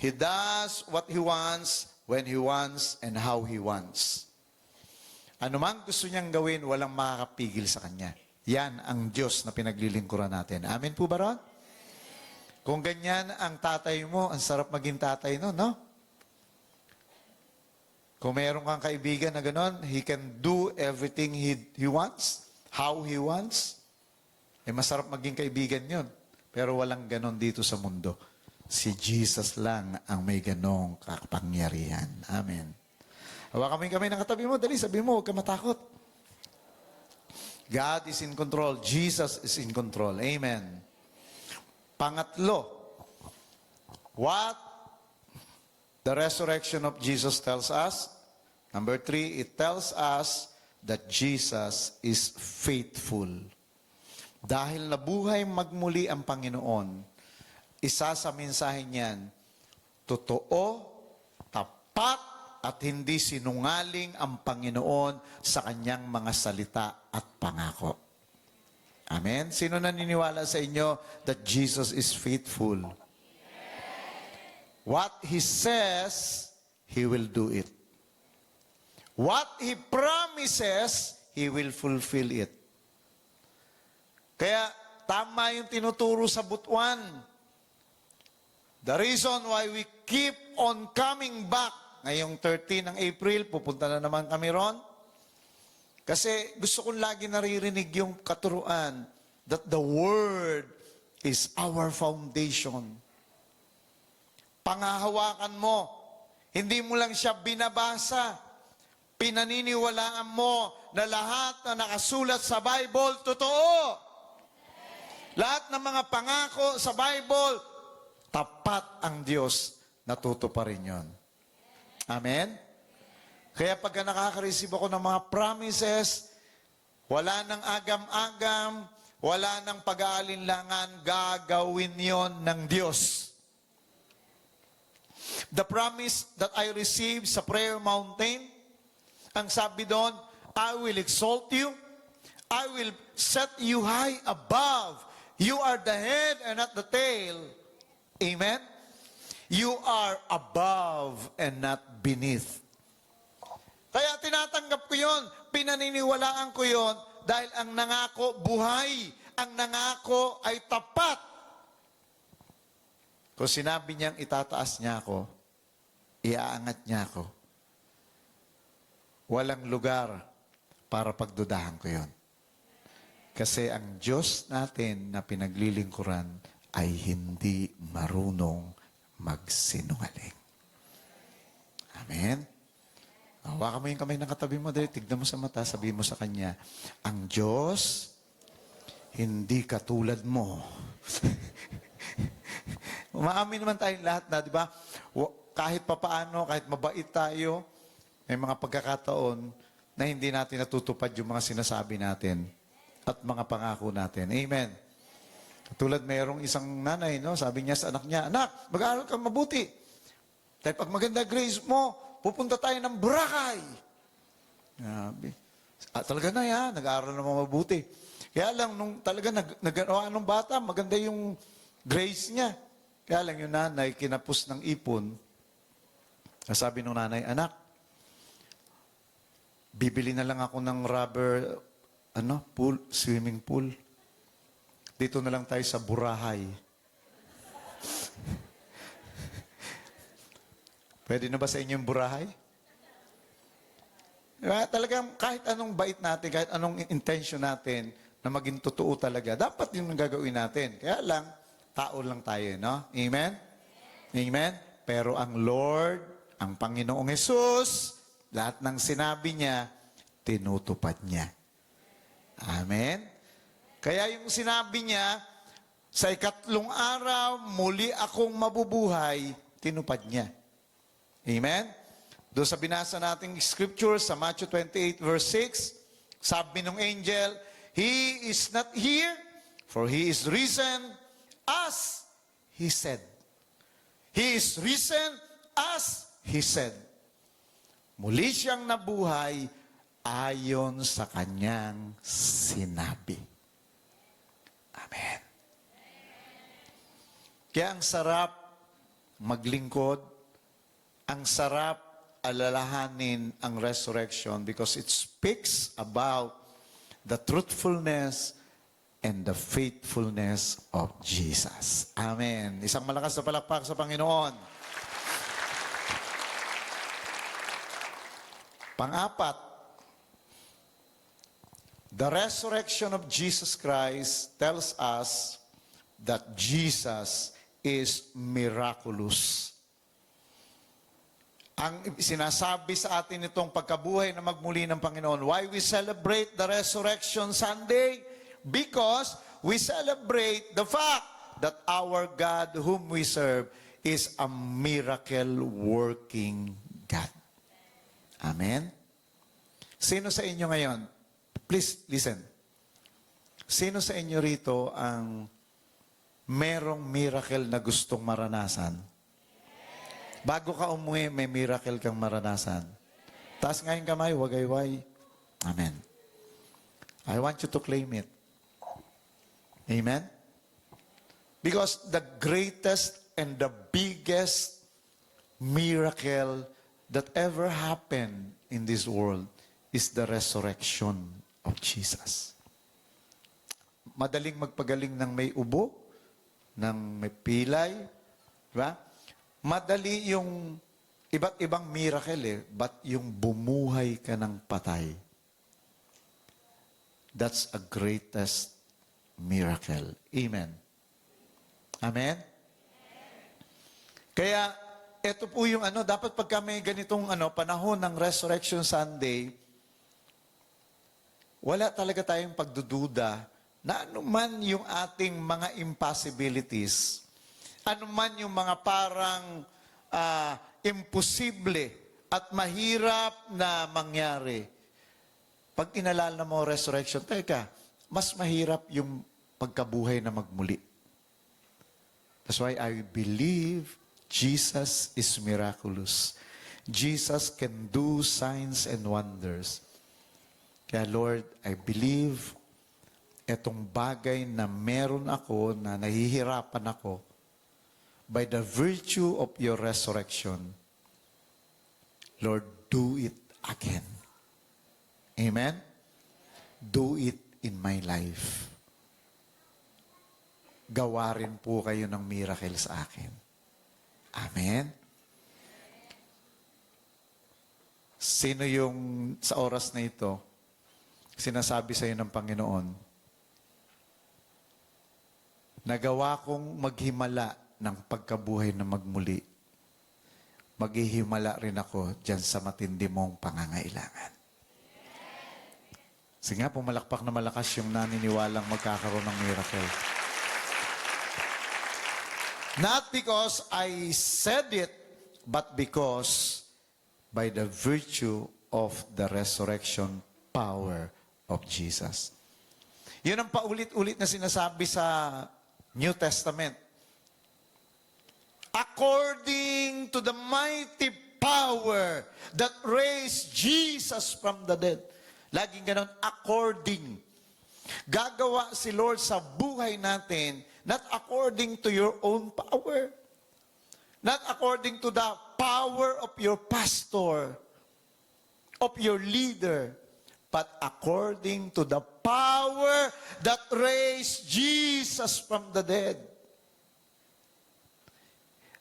He does what He wants, when He wants, and how He wants. Ano man gusto niyang gawin, walang makakapigil sa Kanya. Yan ang Diyos na pinaglilingkuran natin. Amen po ba ron? Kung ganyan ang tatay mo, ang sarap maging tatay no, no? Kung meron kang kaibigan na gano'n, he can do everything he wants, how he wants. Eh masarap maging kaibigan yun. Pero walang ganon dito sa mundo. Si Jesus lang ang may ganong kapangyarihan. Amen. Hawakan mo yung kamay ng katabi mo. Dali, sabi mo, huwag ka matakot. God is in control. Jesus is in control. Amen. Pangatlo, what the resurrection of Jesus tells us. Number 3, it tells us that Jesus is faithful. Dahil nabuhay magmuli ang Panginoon, isa sa mensahe niyan, totoo, tapat, at hindi sinungaling ang Panginoon sa kanyang mga salita at pangako. Amen? Sino naniniwala sa inyo that Jesus is faithful? What He says, He will do it. What He promises, He will fulfill it. Kaya tama yung tinuturo sa butuan. The reason why we keep on coming back, ngayong 13 ng April, pupunta na naman kami ron. Kasi gusto kong lagi naririnig yung katuruan that the Word is our foundation. Pangahawakan mo. Hindi mo lang siya binabasa. Pinaniniwalaan mo na lahat na nakasulat sa Bible, totoo. Lahat ng mga pangako sa Bible, tapat ang Diyos, natutuparin yon. Amen? Kaya pagka nakaka-receive ako ng mga promises, wala nang agam-agam, wala nang pag-aalinlangan, gagawin yon ng Diyos. The promise that I received sa prayer mountain, ang sabi doon, I will exalt you, I will set you high above. You are the head and not the tail. Amen? You are above and not beneath. Kaya tinatanggap ko yon, pinaniniwalaan ko yon, dahil ang nangako buhay, ang nangako ay tapat. Kung sinabi niyang itataas niya ako, iaangat niya ako, walang lugar para pagdudahan ko yon. Kasi ang Diyos natin na pinaglilingkuran ay hindi marunong magsinungaling. Amen? Hawakan mo yung kamay ng katabi mo, dali, tignan mo sa mata, sabihin mo sa kanya, ang Diyos, hindi katulad mo. Umaamin naman tayong lahat na, di ba? Kahit papaano, kahit mabait tayo, may mga pagkakataon na hindi natin natutupad yung mga sinasabi natin at mga pangako natin. Amen? Tulad mayroong isang nanay, no? Sabi niya sa anak niya, anak, mag-aaral kang mabuti. Dahil pag maganda grades mo, pupunta tayo ng Boracay. Talaga na yan, nag-aaral naman mabuti. Kaya lang, nung talaga nag-gawa ng bata, maganda yung grades niya. Kaya lang yung nanay, kinapos ng ipon. Sabi nung nanay, anak, bibili na lang ako ng rubber, pool, swimming pool. Dito na lang tayo sa Boracay. Pwede na ba sa inyo yung burahay? Diba? Talagang kahit anong bait natin, kahit anong intention natin na maging totoo talaga, dapat yun ang gagawin natin. Kaya lang, tao lang tayo, no? Amen? Amen? Pero ang Lord, ang Panginoong Hesus, lahat ng sinabi niya, tinutupad niya. Amen? Kaya yung sinabi niya, sa ikatlong araw, muli akong mabubuhay, tinupad niya. Amen? Doon sa binasa nating scripture sa Matthew 28 verse 6, sabi ng angel, He is not here, for He is risen as He said. He is risen as He said. Muli siyang nabuhay ayon sa kanyang sinabi. Amen. Kaya ang sarap maglingkod, ang sarap alalahanin ang resurrection because it speaks about the truthfulness and the faithfulness of Jesus. Amen. Isang malakas na palakpak sa Panginoon. Pang-apat, the resurrection of Jesus Christ tells us that Jesus is miraculous. Ang sinasabi sa atin itong pagkabuhay na magmuli ng Panginoon. Why we celebrate the Resurrection Sunday? Because we celebrate the fact that our God whom we serve is a miracle-working God. Amen? Sino sa inyo ngayon? Please listen. Sino sa inyo rito ang merong miracle na gustong maranasan? Bago ka umuwi, may miracle kang maranasan. Taas nga yung kamay, wagayway. Amen. I want you to claim it. Amen? Because the greatest and the biggest miracle that ever happened in this world is the resurrection of Jesus. Madaling magpagaling ng may ubo, ng may pilay, diba? Madali yung iba't ibang miracle but yung bumuhay ka ng patay, that's a greatest miracle. Amen. Amen? Kaya, ito po yung dapat pagka may ganitong panahon ng Resurrection Sunday, wala talaga tayong pagdududa na anuman yung ating mga impossibilities, anuman yung mga parang imposible at mahirap na mangyari. Pag inalala mo resurrection, teka, mas mahirap yung pagkabuhay na magmuli. That's why I believe Jesus is miraculous. Jesus can do signs and wonders. Kaya Lord, I believe etong bagay na meron ako, na nahihirapan ako, by the virtue of your resurrection, Lord, do it again. Amen? Do it in my life. Gawa rin po kayo ng miracle sa akin. Amen? Sino yung sa oras na ito, sinasabi sa iyo ng Panginoon, nagawa kong maghimala ng pagkabuhay na magmuli, maghihimala rin ako dyan sa matindi mong pangangailangan. Sige nga, pumalakpak na malakas yung naniniwalang magkakaroon ng miracle. Not because I said it, but because by the virtue of the resurrection power of Jesus. Yun ang paulit-ulit na sinasabi sa New Testament. According to the mighty power that raised Jesus from the dead. Laging ganon, according. Gagawa si Lord sa buhay natin, not according to your own power. Not according to the power of your pastor, of your leader, but according to the power that raised Jesus from the dead.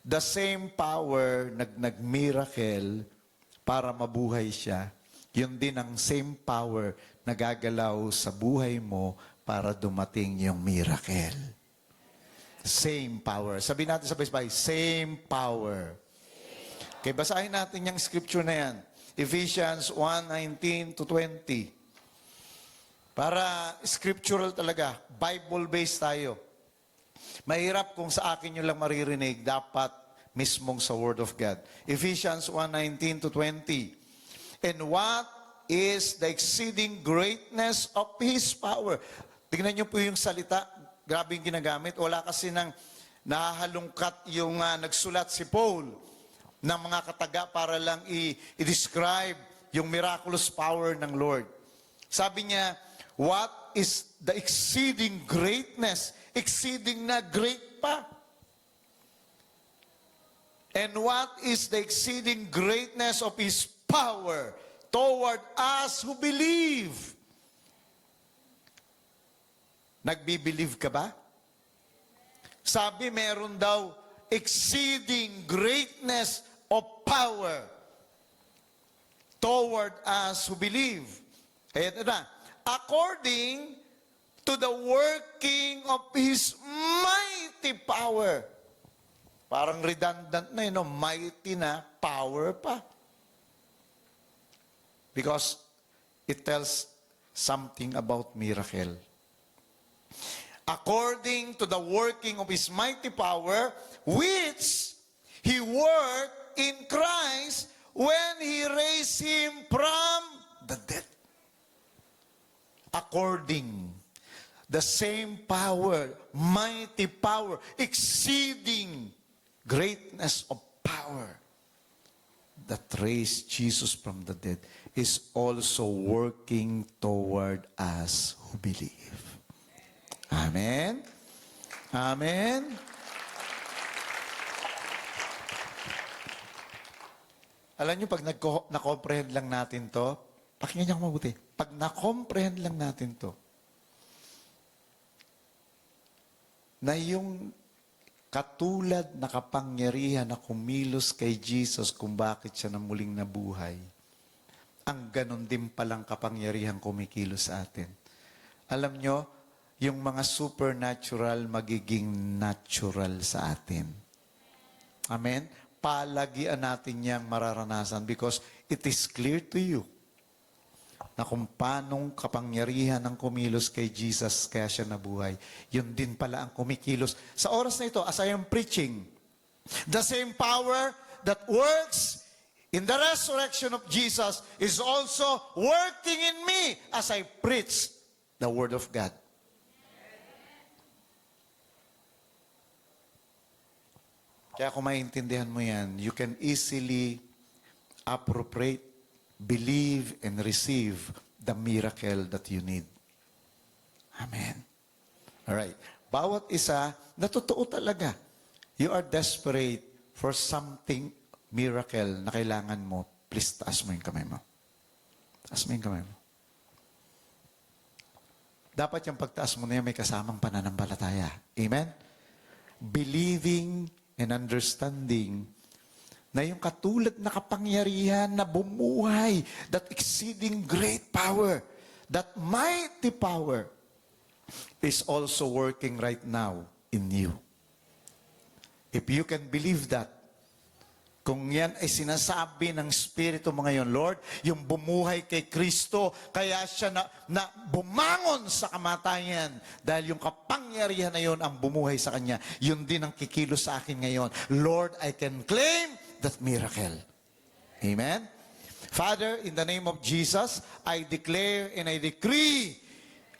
the same power nag-miracle para mabuhay siya, yun din ang same power na gagalaw sa buhay mo para dumating yung miracle. Same power. Sabihin natin sabay-sabay, same power. Okay, basahin natin yung scripture na yan. Ephesians 1:19-20. Para scriptural talaga, Bible-based tayo. Mahirap kung sa akin yun lang maririnig, dapat mismong sa Word of God. Ephesians 1:19-20. And what is the exceeding greatness of His power? Tingnan niyo po yung salita, grabe yung ginagamit. Wala kasi nang nahahalungkat yung nagsulat si Paul ng mga kataga para lang i-describe yung miraculous power ng Lord. Sabi niya, what is the exceeding greatness? Exceeding na great pa. And what is the exceeding greatness of His power toward us who believe? Nagbi-believe ka ba? Sabi meron daw exceeding greatness of power toward us who believe. Kaya ito na, according to the working of His mighty power. Parang redundant na yun, no? Mighty na, power pa. Because it tells something about miracle. According to the working of His mighty power, which He worked in Christ when He raised Him from the dead. According, the same power, mighty power, exceeding greatness of power that raised Jesus from the dead is also working toward us who believe. Amen? Amen? Alam niyo, pag na-comprehend lang natin to, pakinggan niyo ako mabuti. Pag na-comprehend lang natin to, na yung katulad na kapangyarihan na kumilos kay Jesus kung bakit siya na muling nabuhay, ang ganon din palang kapangyarihan kumikilos sa atin. Alam nyo, yung mga supernatural magiging natural sa atin. Amen? Palagian natin niyang mararanasan because it is clear to you na kung paanong kapangyarihan ng kumilos kay Jesus kaya siya nabuhay, yun din pala ang kumikilos. Sa oras na ito, as I am preaching, the same power that works in the resurrection of Jesus is also working in me as I preach the Word of God. Kaya kung maintindihan mo yan, you can easily appropriate, believe, and receive the miracle that you need. Amen. Alright. Bawat isa, na totoo talaga. You are desperate for something miracle na kailangan mo. Please, taas mo yung kamay mo. Taas mo yung kamay mo. Dapat yung pagtaas mo na yan may kasamang pananampalataya. Amen? Believing and understanding na yung katulad na kapangyarihan na bumuhay, that exceeding great power, that mighty power is also working right now in you. If you can believe that, kung yan ay sinasabi ng Espiritu mo ngayon, Lord, yung bumuhay kay Kristo, kaya siya na bumangon sa kamatayan dahil yung kapangyarihan na yun ang bumuhay sa Kanya. Yun din ang kikilos sa akin ngayon. Lord, I can claim that miracle. Amen? Father, in the name of Jesus, I declare and I decree,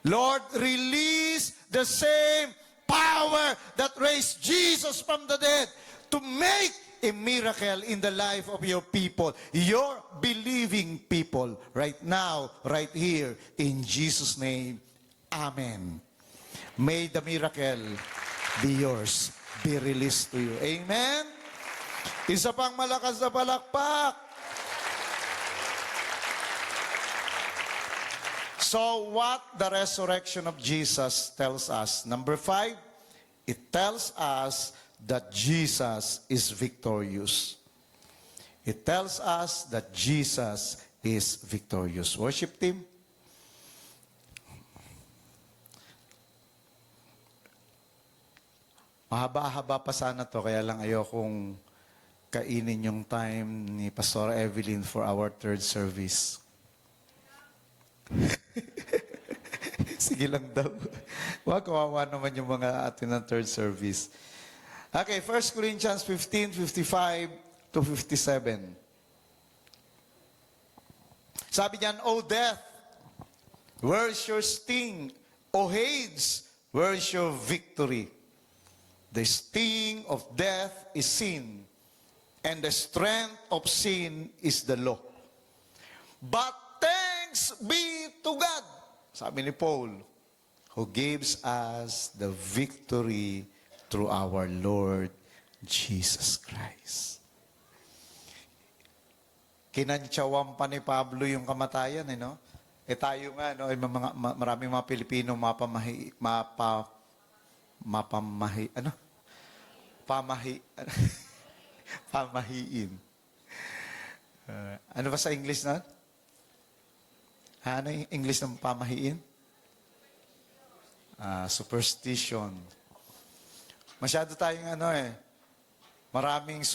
Lord, release the same power that raised Jesus from the dead to make a miracle in the life of your people, your believing people, right now, right here, in Jesus' name. Amen. May the miracle be yours, be released to you. Amen? Isa pang malakas na palakpak. So what the resurrection of Jesus tells us? Number 5, it tells us that Jesus is victorious. It tells us that Jesus is victorious. Worship team. Mahaba-haba pa sana to, kaya lang ayokong kainin yung time ni Pastor Evelyn for our third service. Sige lang daw. Wag, kawawa naman yung mga atin ng third service. Okay, 1 Corinthians 15:55 to 57. Sabi niyan, O death, where is your sting? O Hades, where is your victory? The sting of death is sin, and the strength of sin is the law. But thanks be to God, sabi ni Paul, who gives us the victory through our Lord Jesus Christ. Kinantsawan pa ni Pablo yung kamatayan, no? Tayo nga, no, maraming mga Pilipino pamahiin. Ano ba sa English na? Ano yung English ng pamahiin? Superstition. Masyado tayong maraming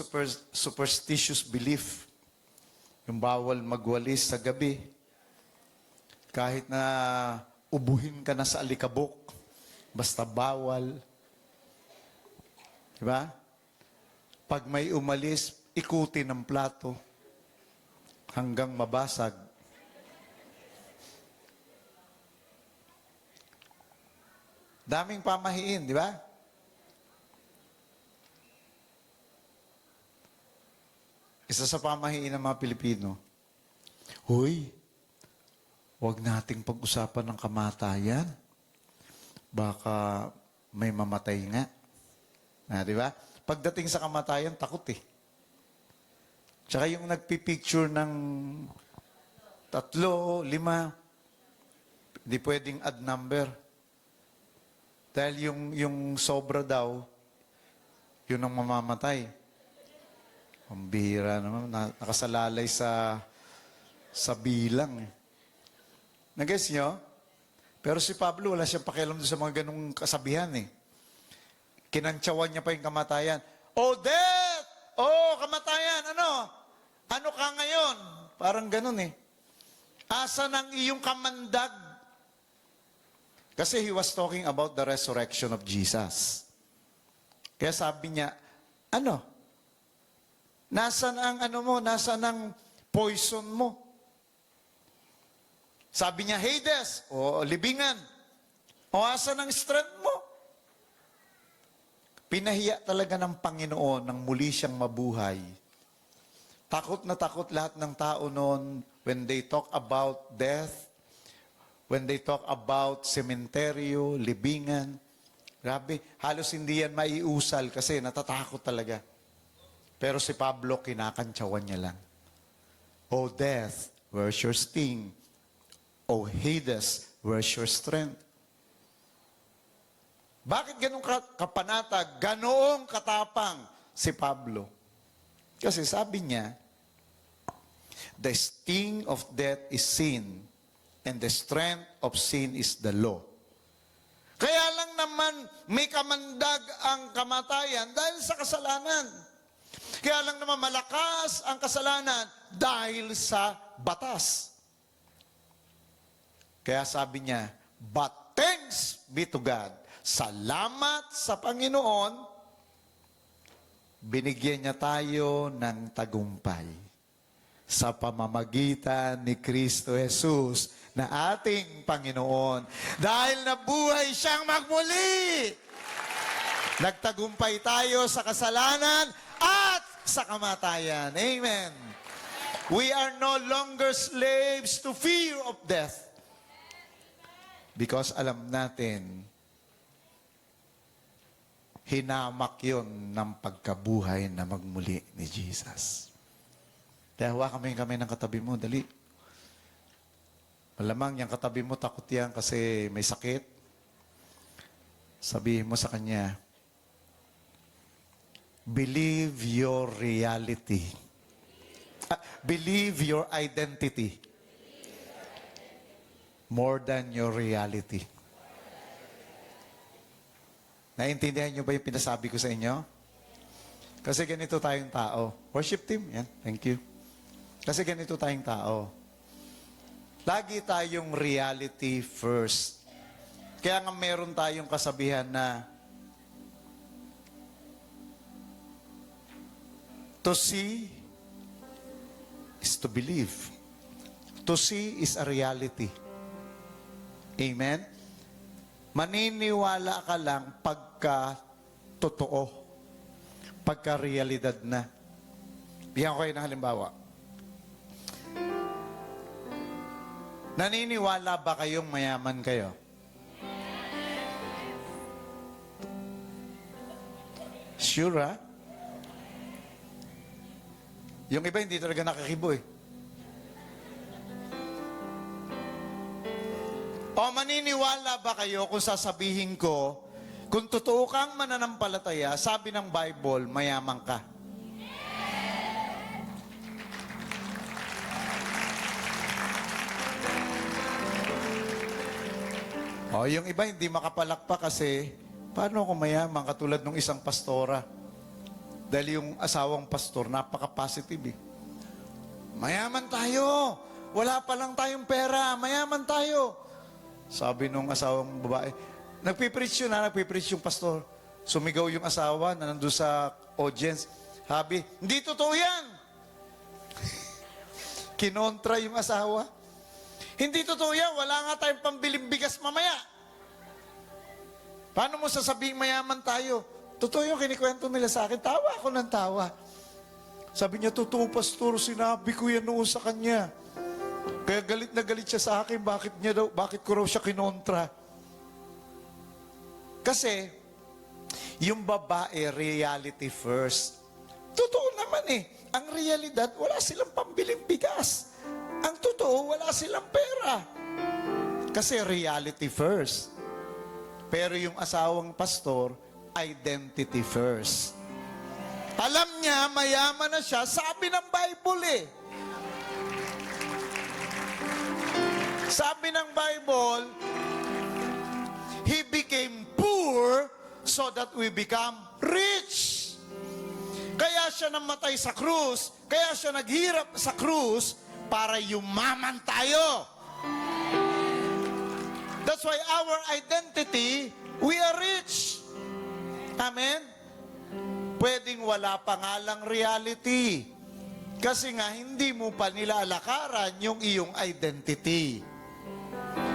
superstitious belief. Yung bawal magwalis sa gabi. Kahit na ubuhin ka na sa alikabok, basta bawal. Diba? Pag may umalis, ikutin ang plato hanggang mabasag. Daming pamahiin, di ba? Isa sa pamahiin ng mga Pilipino, Hoy, huwag nating pag-usapan ng kamatayan. Baka may mamatay nga. Di ba? Pagdating sa kamatayan, takot eh. Tsaka yung nagpipicture ng 3, 5, hindi pwedeng add number. Dahil yung sobra daw, yun ang mamamatay. Ang bihira naman, nakasalalay sa bilang. Nag-guess nyo? Pero si Pablo, wala siyang pakialam doon sa mga ganung kasabihan eh. Kinantsawan niya pa yung kamatayan. Oh, death! Oh, kamatayan! Ano? Ano ka ngayon? Parang ganun eh. Asa ng iyong kamandag? Kasi he was talking about the resurrection of Jesus. Kaya sabi niya, Nasaan ang nasaan ang poison mo? Sabi niya, Hades, o libingan. O asan ang strength mo? Pinahiya talaga ng Panginoon nang muli siyang mabuhay. Takot na takot lahat ng tao noon when they talk about death, when they talk about sementeryo, libingan. Grabe, halos hindi yan maiusal kasi natatakot talaga. Pero si Pablo, kinakantsawan niya lang. O death, where's your sting? O Hades, where's your strength? Bakit ganun kapanatag, ganoong katapang si Pablo? Kasi sabi niya, the sting of death is sin, and the strength of sin is the law. Kaya lang naman may kamandag ang kamatayan dahil sa kasalanan. Kaya lang naman malakas ang kasalanan dahil sa batas. Kaya sabi niya, but thanks be to God. Salamat sa Panginoon, binigyan niya tayo ng tagumpay sa pamamagitan ni Kristo Jesus na ating Panginoon. Dahil nabuhay siyang magmuli, nagtagumpay tayo sa kasalanan at sa kamatayan. Amen. We are no longer slaves to fear of death. Because alam natin, hinamak yun ng pagkabuhay na magmuli ni Jesus. Kaya hawakan kami ng katabi mo, dali. Malamang yung katabi mo, takot yan kasi may sakit. Sabihin mo sa kanya, believe your reality. Believe your identity more than your reality. Naintindihan niyo ba yung pinasabi ko sa inyo? Kasi ganito tayong tao. Worship team, yan. Thank you. Kasi ganito tayong tao. Lagi tayong reality first. Kaya nga meron tayong kasabihan na to see is to believe. To see is a reality. Amen? Maniniwala ka lang pagka totoo. Pagka realidad na. Bigyan ko kayo ng halimbawa. Naniniwala ba kayong mayaman kayo? Sure, ha? Yung iba hindi talaga nakakibo, eh. O maniniwala ba kayo kung sasabihin ko, kung totoo kang mananampalataya, sabi ng Bible, mayaman ka? O yung iba hindi makapalakpak kasi, paano ako mayaman katulad ng isang pastora? Dahil yung asawang pastor, napaka-positive, eh. Mayaman tayo! Wala pa lang tayong pera, mayaman tayo! Sabi nung asawang babae, nagpipreach yung pastor. Sumigaw yung asawa na nandun sa audience. Sabi, hindi totoo yan! Kinontra yung asawa. Hindi totoo yan, wala nga tayong pambiling bigas mamaya. Paano mo sasabing mayaman tayo? Totoo yung kinikwento nila sa akin. Tawa ako ng tawa. Sabi niya, totoo pastor, sinabi ko yan noon sa kanya. Kaya galit na galit siya sa akin, bakit ko raw siya kinontra? Kasi, yung babae, reality first. Totoo naman eh. Ang realidad, wala silang pambiling bigas. Ang totoo, wala silang pera. Kasi reality first. Pero yung asawang pastor, identity first. Alam niya, mayaman na siya, sabi ng Bible eh. Sabi ng Bible, He became poor so that we become rich. Kaya siya namatay sa krus, kaya siya naghirap sa krus para yumaman tayo. That's why our identity, we are rich. Amen? Pwedeng wala pa nga lang reality. Kasi nga, hindi mo pa nilalakaran yung iyong identity.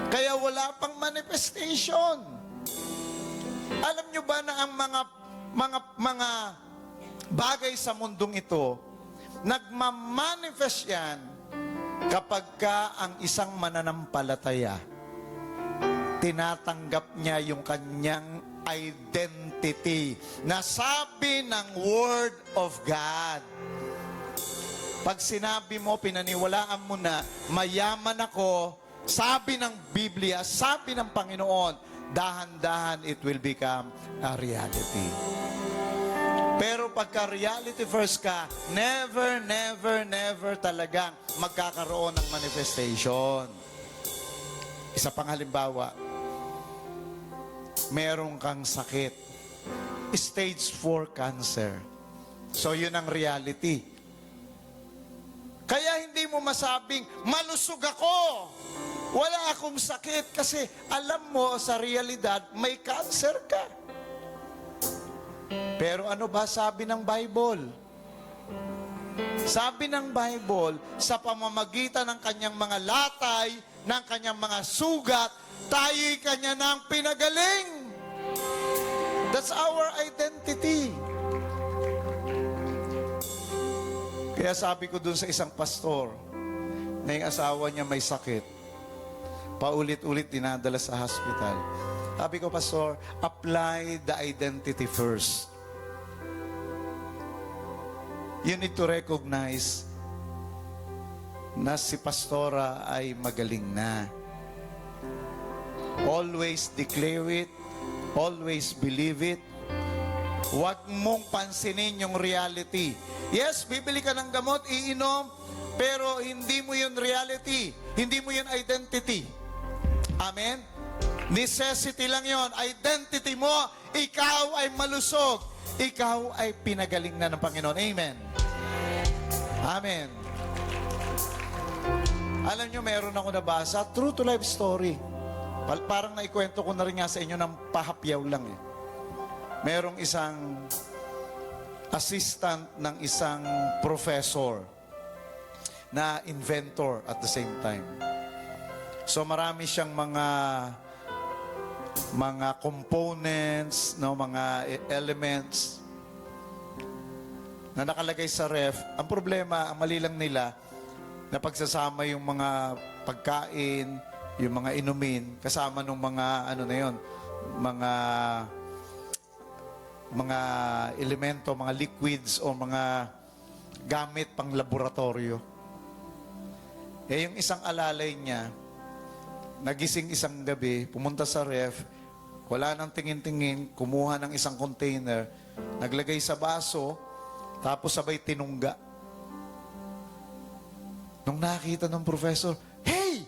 Kaya wala pang manifestation. Alam nyo ba na ang mga bagay sa mundong ito, nagmamanifest yan kapag ka ang isang mananampalataya, tinatanggap niya yung kanyang identity na sabi ng Word of God. Pag sinabi mo, pinaniwalaan mo na, mayaman ako, sabi ng Biblia, sabi ng Panginoon, dahan-dahan it will become a reality. Pero pagka reality first ka, never, never, never talagang magkakaroon ng manifestation. Isa pang halimbawa, meron kang sakit. Stage 4 cancer. So yun ang reality. Kaya hindi mo masabing, malusog ako. Wala akong sakit kasi alam mo sa realidad, may cancer ka. Pero ano ba sabi ng Bible? Sabi ng Bible, sa pamamagitan ng kanyang mga latay, ng kanyang mga sugat, tayo'y kanya ng pinagaling. That's our identity. Kaya sabi ko dun sa isang pastor, na yung asawa niya may sakit, paulit-ulit dinadala sa hospital. Sabi ko, pastor, apply the identity first. You need to recognize na si pastora ay magaling na. Always declare it, always believe it, Huwag mong pansinin yung reality. Yes, bibili ka ng gamot, iinom, pero hindi mo yun reality. Hindi mo yun identity. Amen? Necessity lang yon. Identity mo, ikaw ay malusog. Ikaw ay pinagaling na ng Panginoon. Amen. Amen. Alam nyo, meron ako nabasa, true to life story. Parang naikwento ko na rin nga sa inyo ng pahapyaw lang eh. Merong isang assistant ng isang professor na inventor at the same time. So marami siyang mga components, no, mga elements na nakalagay sa ref. Ang problema, ang mali lang nila, na pagsasama yung mga pagkain, yung mga inumin, kasama ng mga, ano na yun, mga elemento, mga liquids o mga gamit pang laboratorio. Eh, yung isang alalay niya, nagising isang gabi, pumunta sa ref, wala nang tingin-tingin, kumuha ng isang container, naglagay sa baso, tapos sabay tinungga. Nung nakita ng professor, "Hey!"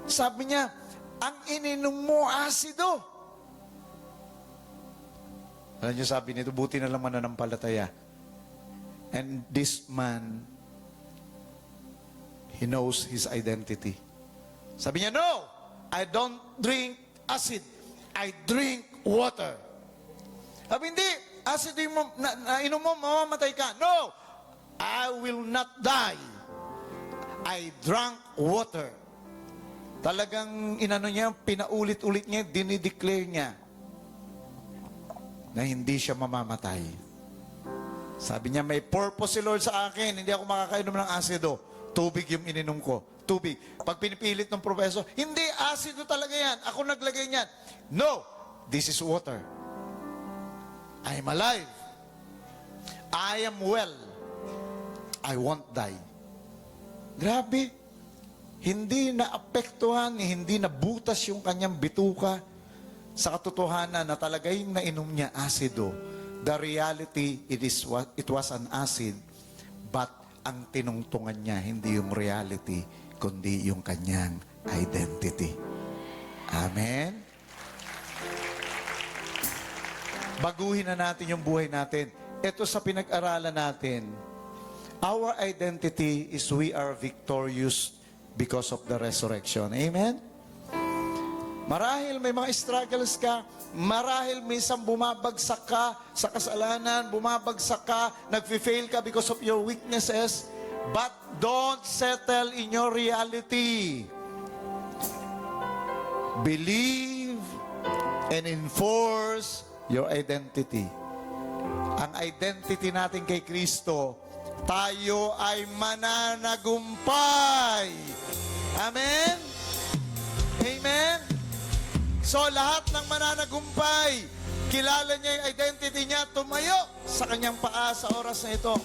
Sabi niya, "Ang ininom mo, asido." Alam niyo, sabi nito, buti na lang mananampalataya. And this man, he knows his identity. Sabi niya, "No, I don't drink acid. I drink water." Sabi, "Hindi, acid yung inom mo, mamamatay ka." "No, I will not die. I drank water." Talagang inano niya, pinaulit-ulit niya, dinideclare niya na hindi siya mamamatay. Sabi niya, "May purpose si Lord sa akin. Hindi ako makakainom ng asido. Tubig yung ininom ko. Tubig." Pag pinipilit ng professor, "Hindi, asido talaga yan. Ako naglagay niyan." "No, this is water. I am alive. I am well. I won't die." Grabe. Hindi naapektuhan, hindi nabutas yung kanyang bituka sa katotohanan na talaga yung nainom niya asido. The reality, it was an acid, but ang tinungtungan niya, hindi yung reality, kundi yung kanyang identity. Amen? Baguhin na natin yung buhay natin. Ito sa pinag-aralan natin, our identity is we are victorious because of the resurrection. Amen? Marahil may mga struggles ka, marahil minsan bumabagsak ka sa kasalanan, bumabagsak ka, nag-fail ka because of your weaknesses, but don't settle in your reality. Believe and enforce your identity. Ang identity natin kay Kristo, tayo ay mananagumpay. Amen? Amen? So lahat ng mananagumpay, kilala niya yung identity niya, tumayo sa kanyang paa sa oras na ito.